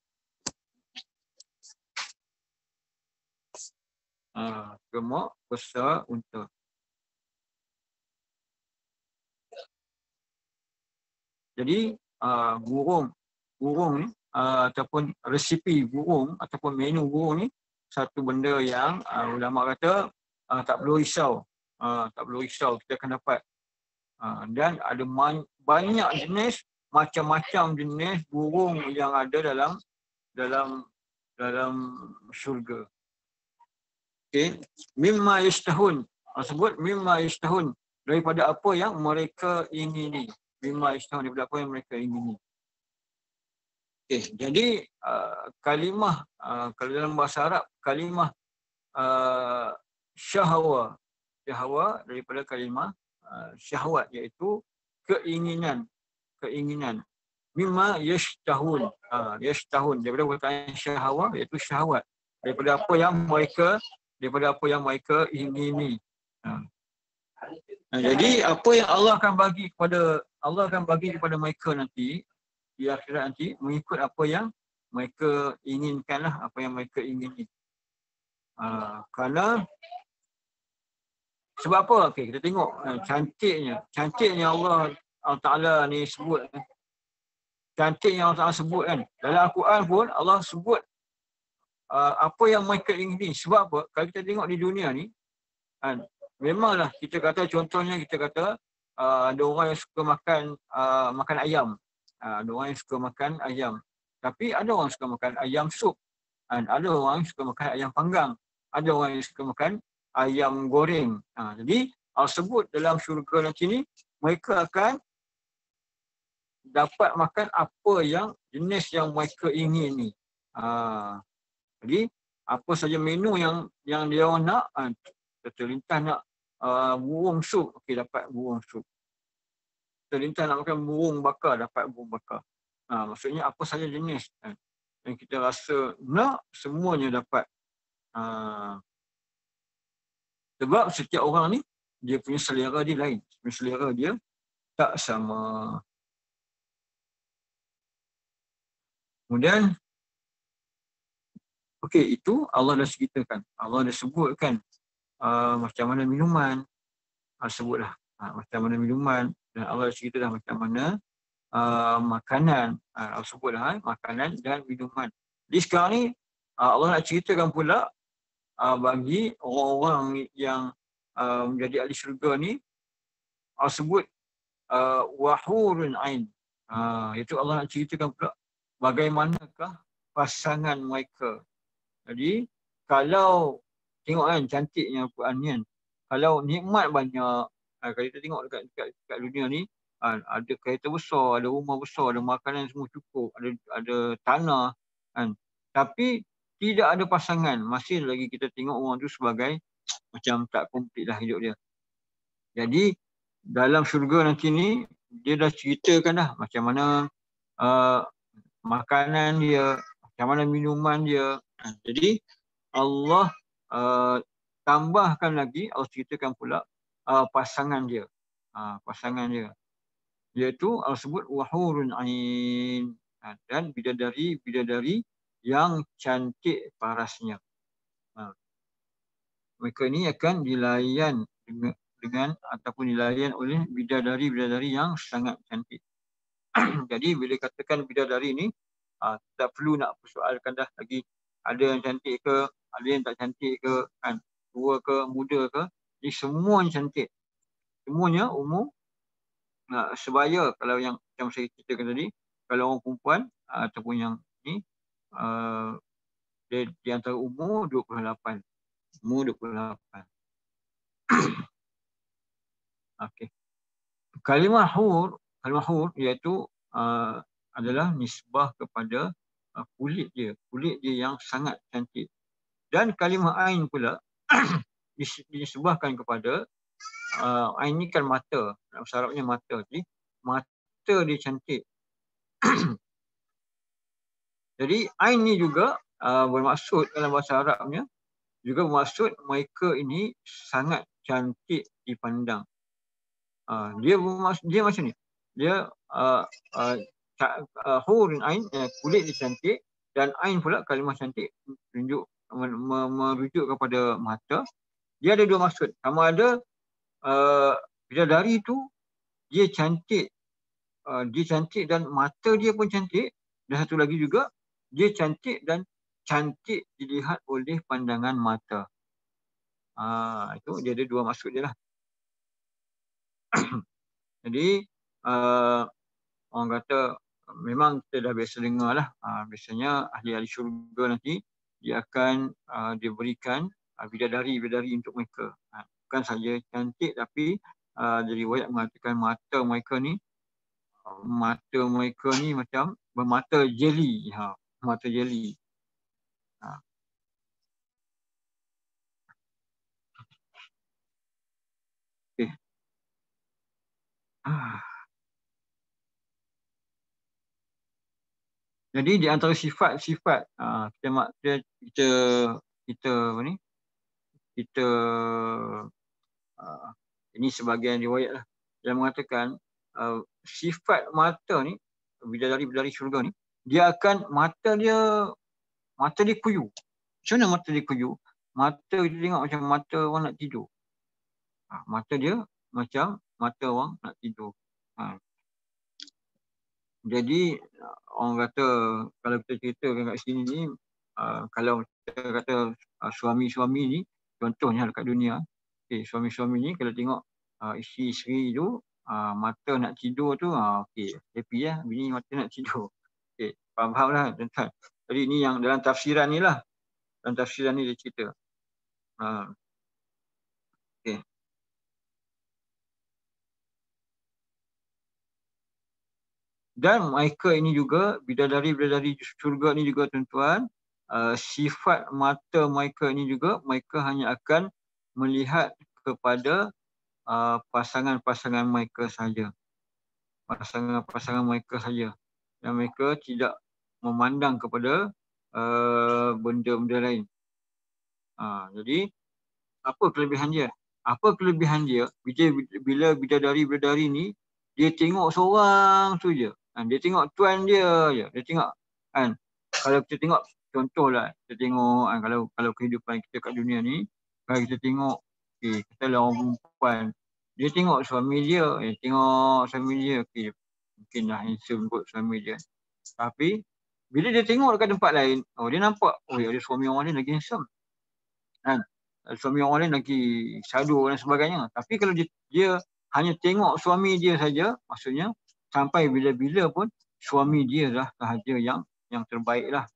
Gemuk, besar unta. Jadi burung ni ataupun resipi burung ataupun menu burung ni satu benda yang ulama kata tak perlu risau. Tak perlu risau, kita akan dapat. Dan ada banyak jenis, macam-macam jenis burung yang ada dalam syurga. Okey, mimma yashtahun. Sebut mimma yashtahun, daripada apa yang mereka ingini. Mimma yashtahun, daripada apa yang mereka ingini. Okey, jadi kalimah kalau dalam bahasa Arab, kalimah syahwa daripada kalimah syahwat, iaitu keinginan. mimma yashtahun. Yashtahun daripada perkataan syahwat, iaitu syahwat. Daripada apa yang mereka ingini. Jadi apa yang Allah akan bagi kepada mereka nanti di akhirat nanti mengikut apa yang mereka inginkanlah, apa yang mereka ingini. Kerana sebab apa? Okey, kita tengok cantiknya Allah Taala ni sebut. Cantiknya Allah Taala sebut kan. Dalam Al-Quran pun Allah sebut apa yang mereka ingini. Sebab apa? Kalau kita tengok di dunia ni kan, memanglah kita kata contohnya kita kata ada orang yang suka makan ayam. Ada orang yang suka makan ayam. Tapi ada orang suka makan ayam sup. Ada orang yang suka makan ayam panggang. Ada orang yang suka makan ayam goreng. Jadi Allah sebut dalam syurga nanti ni mereka akan dapat makan apa yang jenis yang mereka ingin ni. Jadi apa saja menu yang dia orang nak, terlintas nak burung sup, okey dapat burung sup. Terlintas nak makan burung bakar, dapat burung bakar. Maksudnya apa saja jenis yang kita rasa nak, semuanya dapat. Sebab setiap orang ni dia punya selera dia lain. Selera dia tak sama. Kemudian okey, itu Allah dah ceritakan. Allah dah sebutkan macam mana minuman. Sebutlah macam mana minuman, dan Allah dah cerita dah macam mana makanan. Allah sebutlah makanan dan minuman. Jadi sekarang ni Allah nak ceritakan pula bagi orang-orang yang menjadi ahli syurga ni, Allah sebut wahurun ain. Itu Allah nak ceritakan pula bagaimanakah pasangan mereka. Jadi kalau tengok kan cantiknya Al-Quran ni kan, kalau nikmat banyak, kalau kita tengok dekat dunia ni, ada kereta besar, ada rumah besar, ada makanan semua cukup, ada tanah kan. Tapi tidak ada pasangan, masih lagi kita tengok orang tu sebagai macam tak komplit lah hidup dia. Jadi dalam syurga nanti ni dia dah ceritakan dah macam mana makanan dia, macam mana minuman dia. Jadi Allah tambahkan lagi, Allah ceritakan pula pasangan dia. Pasangan dia. Iaitu Allah sebut wahurun ain. Dan bidadari yang cantik parasnya. Mereka ini akan dilayan dengan ataupun dilayan oleh bidadari yang sangat cantik. Jadi bila katakan bidadari ni, tak perlu nak persoalkan dah lagi ada yang cantik ke, ada yang tak cantik ke, kan, tua ke, muda ke. Jadi semuanya cantik. Semuanya umur sebaya. Kalau yang macam saya ceritakan tadi, kalau orang perempuan ataupun yang ni dia di antara umur 28. Umur 28. Okey. Kalimah hur iaitu adalah nisbah kepada kulit dia yang sangat cantik. Dan kalimah ain pula disebahkan kepada ain ni kan mata, bahasa Arabnya mata. Jadi mata dia cantik. Jadi ain ni juga bermaksud dalam bahasa Arabnya juga bermaksud mereka ini sangat cantik dipandang. Dia macam ni. Dia hurun ain, kulit dia cantik, dan ain pula kalimah cantik merujuk kepada mata. Dia ada dua maksud. Sama ada bidadari tu dia cantik dan mata dia pun cantik, dan satu lagi juga dia cantik dan cantik dilihat oleh pandangan mata. Itu dia ada dua maksud dia lah. Jadi orang kata memang kita dah biasa dengar lah. Biasanya ahli-ahli syurga nanti dia akan diberikan bidadari untuk mereka. Bukan saja cantik, tapi dari riwayat mengatakan mata mereka ni macam bermata jeli. Mata jeli. Okay. Jadi di antara sifat-sifat kita apa ni? Kita ini sebahagian riwayat lah yang mengatakan sifat mata ni bidadari syurga ni, dia akan mata dia kuyu. Macam mana mata dia kuyu? Mata kita tengok macam mata orang nak tidur. Mata dia macam mata orang nak tidur. Jadi orang kata kalau kita ceritakan kat sini ni, kalau kita kata suami-suami ni, contohnya dekat dunia, suami-suami ni kalau tengok isteri-isteri tu mata nak tidur tu, happy lah, bini mata nak tidur. Faham lah tuan-tuan. Jadi ni yang dalam tafsiran ni lah. Dalam tafsiran ni dia cerita. Dan mereka ini juga, bidadari-bidadari syurga ni juga tuan-tuan, sifat mata mereka ini juga, mereka hanya akan melihat kepada pasangan-pasangan mereka saja. Pasangan-pasangan mereka saja. Dan mereka tidak memandang kepada benda-benda lain. Jadi, apa kelebihan dia? Apa kelebihan dia bila bidadari-bidadari ni, dia tengok seorang tu je. Dia tengok tuan dia je. Dia tengok kan. Kalau kita tengok contohlah, kita tengok kalau kehidupan kita kat dunia ni, kalau kita tengok kita lah orang perempuan, dia tengok suami dia, mungkinlah handsome kot suami dia. Tapi bila dia tengok dekat tempat lain, dia nampak ada suami orang lain lagi handsome. Kan? Suami orang lain lagi syadu dan sebagainya. Tapi kalau dia hanya tengok suami dia saja, maksudnya sampai bila-bila pun suami dia lah sahaja yang terbaik lah.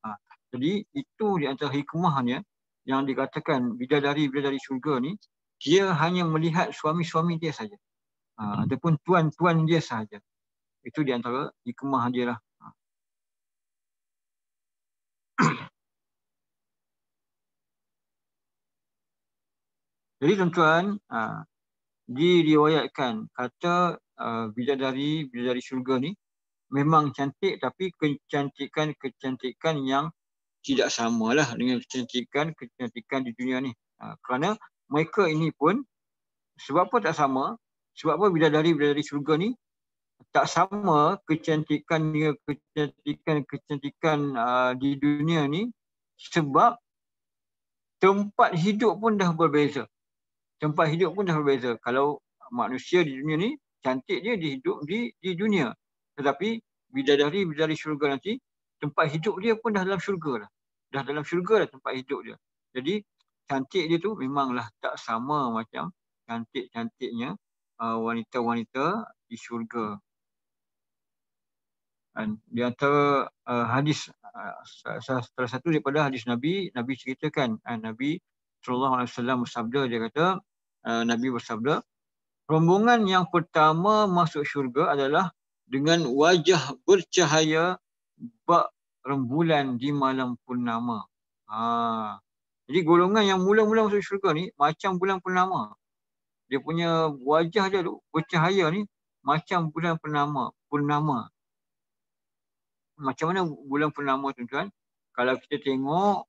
Jadi itu di antara hikmahnya yang dikatakan bidadari syurga ni, dia hanya melihat suami-suami dia saja. Ataupun tuan-tuan dia sahaja. Itu di antara hikmah dia lah. Jadi tuan-tuan, diriwayatkan kata bidadari syurga ni memang cantik, tapi kecantikan yang tidak samalah dengan kecantikan di dunia ni. Kerana mereka ini pun, sebab apa tak sama? Sebab apa bidadari syurga ni tak sama kecantikan di dunia ni? Sebab tempat hidup pun dah berbeza. Kalau manusia di dunia ni, cantik dia hidup di dunia. Tetapi bidadari syurga nanti, tempat hidup dia pun dah dalam syurga lah. Dah dalam syurga lah tempat hidup dia. Jadi cantik dia tu memanglah tak sama macam cantik-cantiknya wanita-wanita di syurga. Dan di antara hadis, salah satu daripada hadis Nabi ceritakan, Nabi SAW bersabda, dia kata, Nabi bersabda, rombongan yang pertama masuk syurga adalah dengan wajah bercahaya bak rembulan di malam purnama. Jadi golongan yang mula-mula masuk syurga ni macam bulan purnama. Dia punya wajah dia tu bercahaya ni macam bulan purnama. Macam mana bulan purnama tuan-tuan? Kalau kita tengok,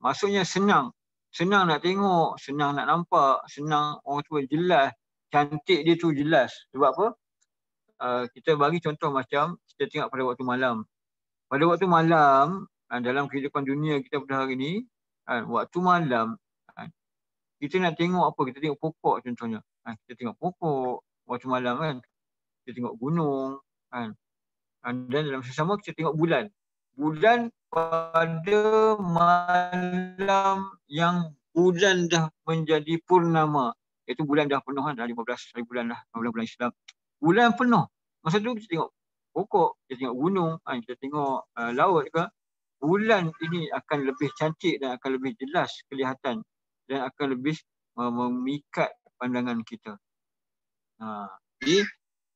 maksudnya senang nak tengok, senang nak nampak, senang orang tu jelas, cantik dia tu jelas. Sebab apa? Kita bagi contoh macam kita tengok pada waktu malam. Pada waktu malam, dalam kehidupan dunia kita pada hari ni, waktu malam, kita nak tengok apa? Kita tengok pokok contohnya. Kita tengok pokok waktu malam kan. Kita tengok gunung kan. Dan dalam sesama kita tengok bulan. Bulan pada malam yang bulan dah menjadi purnama. Iaitu bulan dah penuh kan. Dah 15 hari bulan dah. Bulan Islam. Bulan penuh. Masa tu kita tengok pokok, kita tengok gunung, kita tengok laut ke. Bulan ini akan lebih cantik dan akan lebih jelas kelihatan. Dan akan lebih memikat pandangan kita. Jadi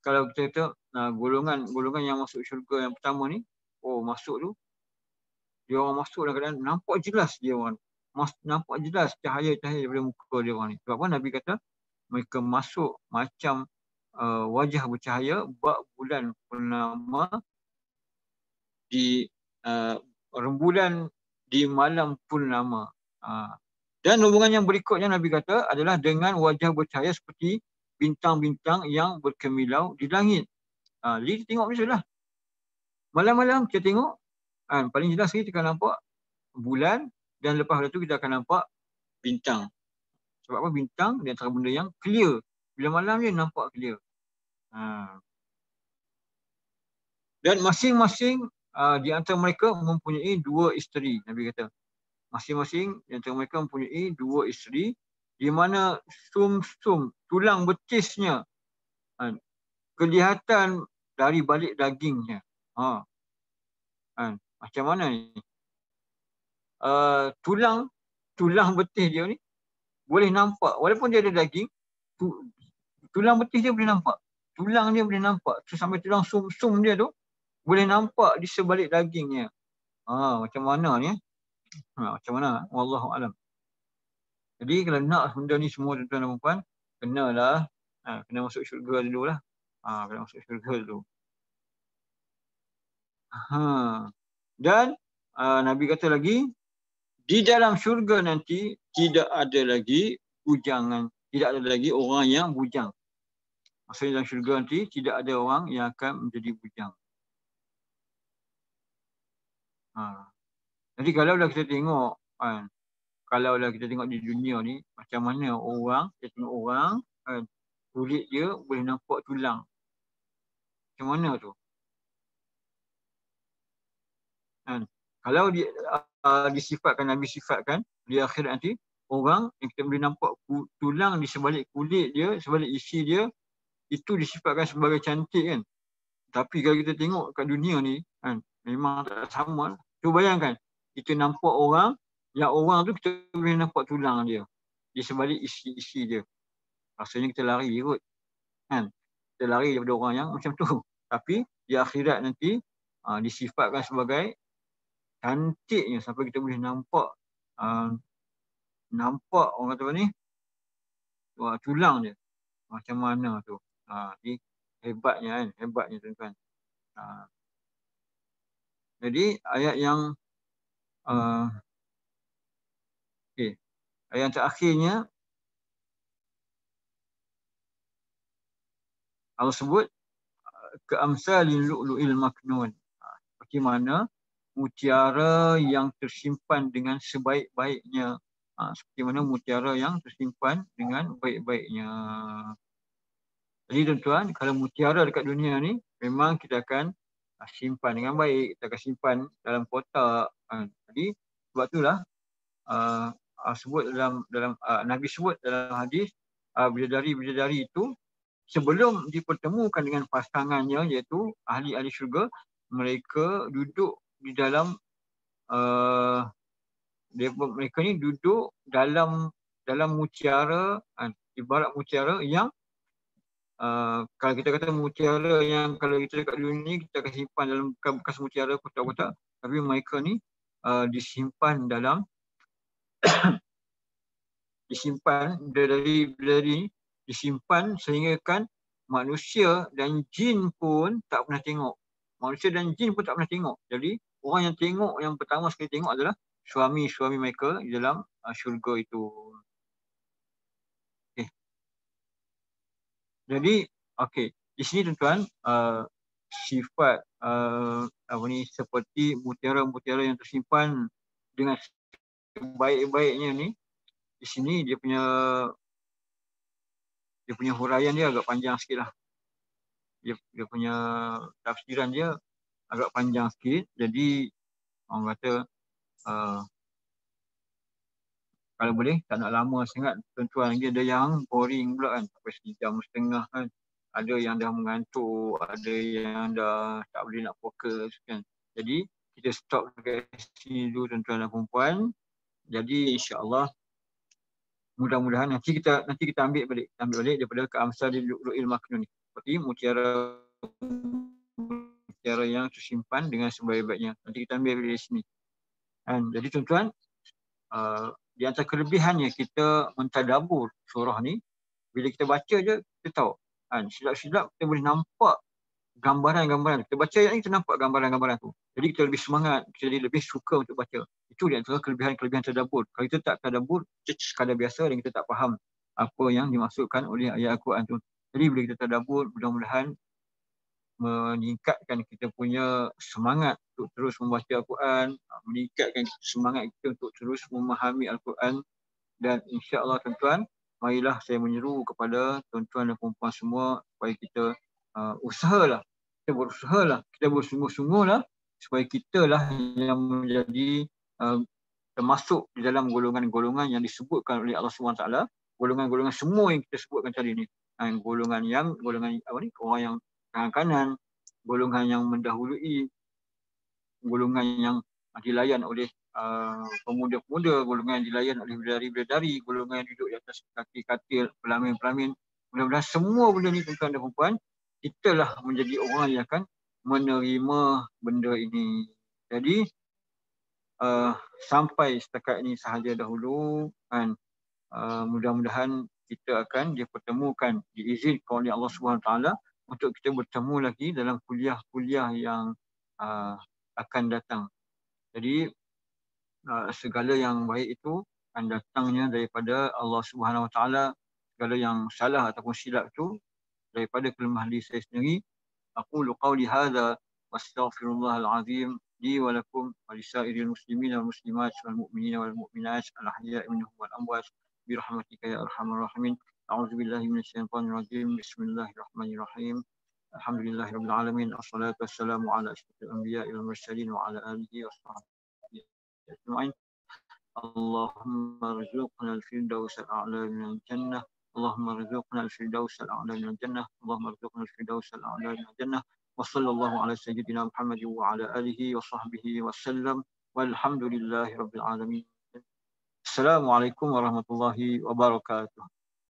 kalau kita kata golongan yang masuk syurga yang pertama ni, masuk tu, dia orang masuk dalam keadaan nampak jelas dia orang. Nampak jelas cahaya-cahaya daripada muka dia orang ni. Sebab apa Nabi kata mereka masuk macam wajah bercahaya bak bulan purnama di rembulan di malam purnama. Dan rombongan yang berikutnya Nabi kata adalah dengan wajah bercahaya seperti bintang-bintang yang berkemilau di langit. Jadi tengok macam lah. Malam-malam kita tengok, paling jelas sekali kita akan nampak bulan dan lepas itu kita akan nampak bintang. Sebab apa? Bintang di antara benda yang clear. Bila malam dia nampak clear. Dan masing-masing di antara mereka mempunyai 2 isteri. Nabi kata. Masing-masing di antara mereka mempunyai 2 isteri di mana sum-sum tulang betisnya kelihatan dari balik dagingnya. Macam mana ni? Tulang betis dia ni boleh nampak walaupun dia ada daging, tulang betis dia boleh nampak. Tulang dia boleh nampak. Sampai tulang sum-sum dia tu boleh nampak di sebalik dagingnya. Macam mana ni? Macam mana? Wallahu alam. Jadi kalau nak benda ni semua tuan-tuan dan puan, kenalah kena masuk syurga dulu lah. Kena masuk syurga dulu. Dan Nabi kata lagi, di dalam syurga nanti tidak ada lagi bujangan, tidak ada lagi orang yang bujang. Maksudnya dalam syurga nanti tidak ada orang yang akan menjadi bujang. Jadi kalaulah kita tengok, kalaulah kita tengok di dunia ni, macam mana orang, kita tengok orang, kulit dia boleh nampak tulang. Macam mana tu? Kalau disifatkan, Nabi sifatkan di akhirat nanti, orang yang kita boleh nampak tulang di sebalik kulit dia, sebalik isi dia, itu disifatkan sebagai cantik kan. Tapi kalau kita tengok kat dunia ni, memang tak sama. Cuba bayangkan, kita nampak orang, yang orang tu kita boleh nampak tulang dia di sebalik isi-isi dia. Rasanya kita lari kot. Kita lari daripada orang yang macam tu. Tapi di akhirat nanti disifatkan sebagai cantiknya sampai kita boleh nampak orang kata apa ni, tulang dia. Macam mana tu. Ni hebatnya kan, hebatnya tuan-tuan. Jadi ayat yang ayat yang terakhirnya Allah sebut keamsalil lu'lu'il maknun. Seperti mana mutiara yang tersimpan dengan sebaik-baiknya. Seperti mana mutiara yang tersimpan dengan baik-baiknya. Jadi tuan-tuan, kalau mutiara dekat dunia ni, memang kita akan simpan dengan baik. Kita akan simpan dalam kotak. Jadi sebab itulah sebut dalam Nabi sebut dalam hadis, bidadari-bidadari itu sebelum dipertemukan dengan pasangannya iaitu ahli-ahli syurga, mereka duduk di dalam mereka ni duduk dalam mutiara, ibarat mutiara yang kalau kita kata mutiara yang kalau kita dekat dunia ni kita akan simpan dalam bekas mutiara kotak-kotak, tapi mereka ni disimpan dalam dari disimpan sehingga kan manusia dan jin pun tak pernah tengok. Manusia dan jin pun tak pernah tengok. Jadi orang yang tengok, yang pertama sekali tengok adalah suami-suami mereka di dalam syurga itu. Jadi di sini tuan-tuan, sifat seperti mutiara-mutiara yang tersimpan dengan sebaik-baiknya ni, di sini dia punya huraian dia agak panjang sikit lah. Dia punya tafsiran dia agak panjang sikit. Jadi orang kata kalau boleh tak nak lama sangat tuan-tuan. Lagi ada yang boring pula kan, sampai 1.5 jam kan. Ada yang dah mengantuk, ada yang dah tak boleh nak fokus kan. Jadi kita stop dekat sini dulu tuan-tuan dan puan-puan. Jadi insya-Allah mudah-mudahan nanti kita ambil balik daripada keamsalil lu'lu'il maknun ni. Seperti mutiara yang tersimpan dengan sebaik-baiknya. Nanti kita ambil dari sini. Jadi tuan-tuan, di antara kelebihannya kita mentadabbur surah ni, bila kita baca je kita tahu. Silap-silap kita boleh nampak gambaran-gambaran. Kita baca ayat ni, kita nampak gambaran-gambaran tu. Jadi kita lebih semangat, kita jadi lebih suka untuk baca. Itu di antara kelebihan-kelebihan tadabbur. Kalau kita tak tadabbur, kita sekadar biasa dan kita tak faham apa yang dimaksudkan oleh ayat Al-Quran tu. Jadi bila kita tadabbur, mudah-mudahan meningkatkan kita punya semangat untuk terus membaca Al-Quran, meningkatkan semangat kita untuk terus memahami Al-Quran. Dan insya-Allah tuan-tuan, marilah saya menyeru kepada tuan-tuan dan puan-puan semua supaya kita usahalah, kita berusahalah, kita bersungguh-sungguhlah supaya kita lah yang menjadi termasuk di dalam golongan-golongan yang disebutkan oleh Allah SWT, golongan-golongan semua yang kita sebutkan tadi ni. Golongan orang yang kanan-kanan, golongan yang mendahului, golongan yang dilayan oleh pemuda-pemuda, golongan yang dilayan oleh bidadari-bidadari, golongan yang duduk di atas kaki katil, pelamin-pelamin. Mudah-mudahan semua benda ni tuan-tuan dan puan-puan, kita lah menjadi orang yang akan menerima benda ini. Jadi sampai setakat ini sahaja dahulu, kan. Mudah-mudahan kita akan dipertemukan, diizinkan oleh Allah SWT untuk kita bertemu lagi dalam kuliah-kuliah yang akan datang. Jadi segala yang baik itu akan datangnya daripada Allah Subhanahu Wa Taala. Segala yang salah ataupun silap itu daripada kelemahan diri saya sendiri. Aqulu qawli hadza wastaghfirullahal azim li wa lakum wa lisairil muslimin wal muslimat wal mu'minin wal mu'minat al ahya'i minhum wal amwat bi rahmatika ya arhamar rahimin. A'udzu billahi minasyaitonir rajim. Bismillahirrahmanirrahim. Alhamdulillahirabbil alamin. Wassalatu wassalamu ala asyrofil anbiya'i wal mursalin wa ala alihi washabbihi ajma'in. Allahumma rzuqna al-firdaus al-a'la min al-jannah. Allahumma rzuqna al-firdaus al-a'la min al-jannah. Allahumma rzuqna al-firdaus al-a'la min al-jannah. Wa sallallahu ala sayyidina Muhammad wa ala alihi wa sahbihi wa sallam. Walhamdulillahi rabbil alamin. Assalamualaikum warahmatullahi wabarakatuh.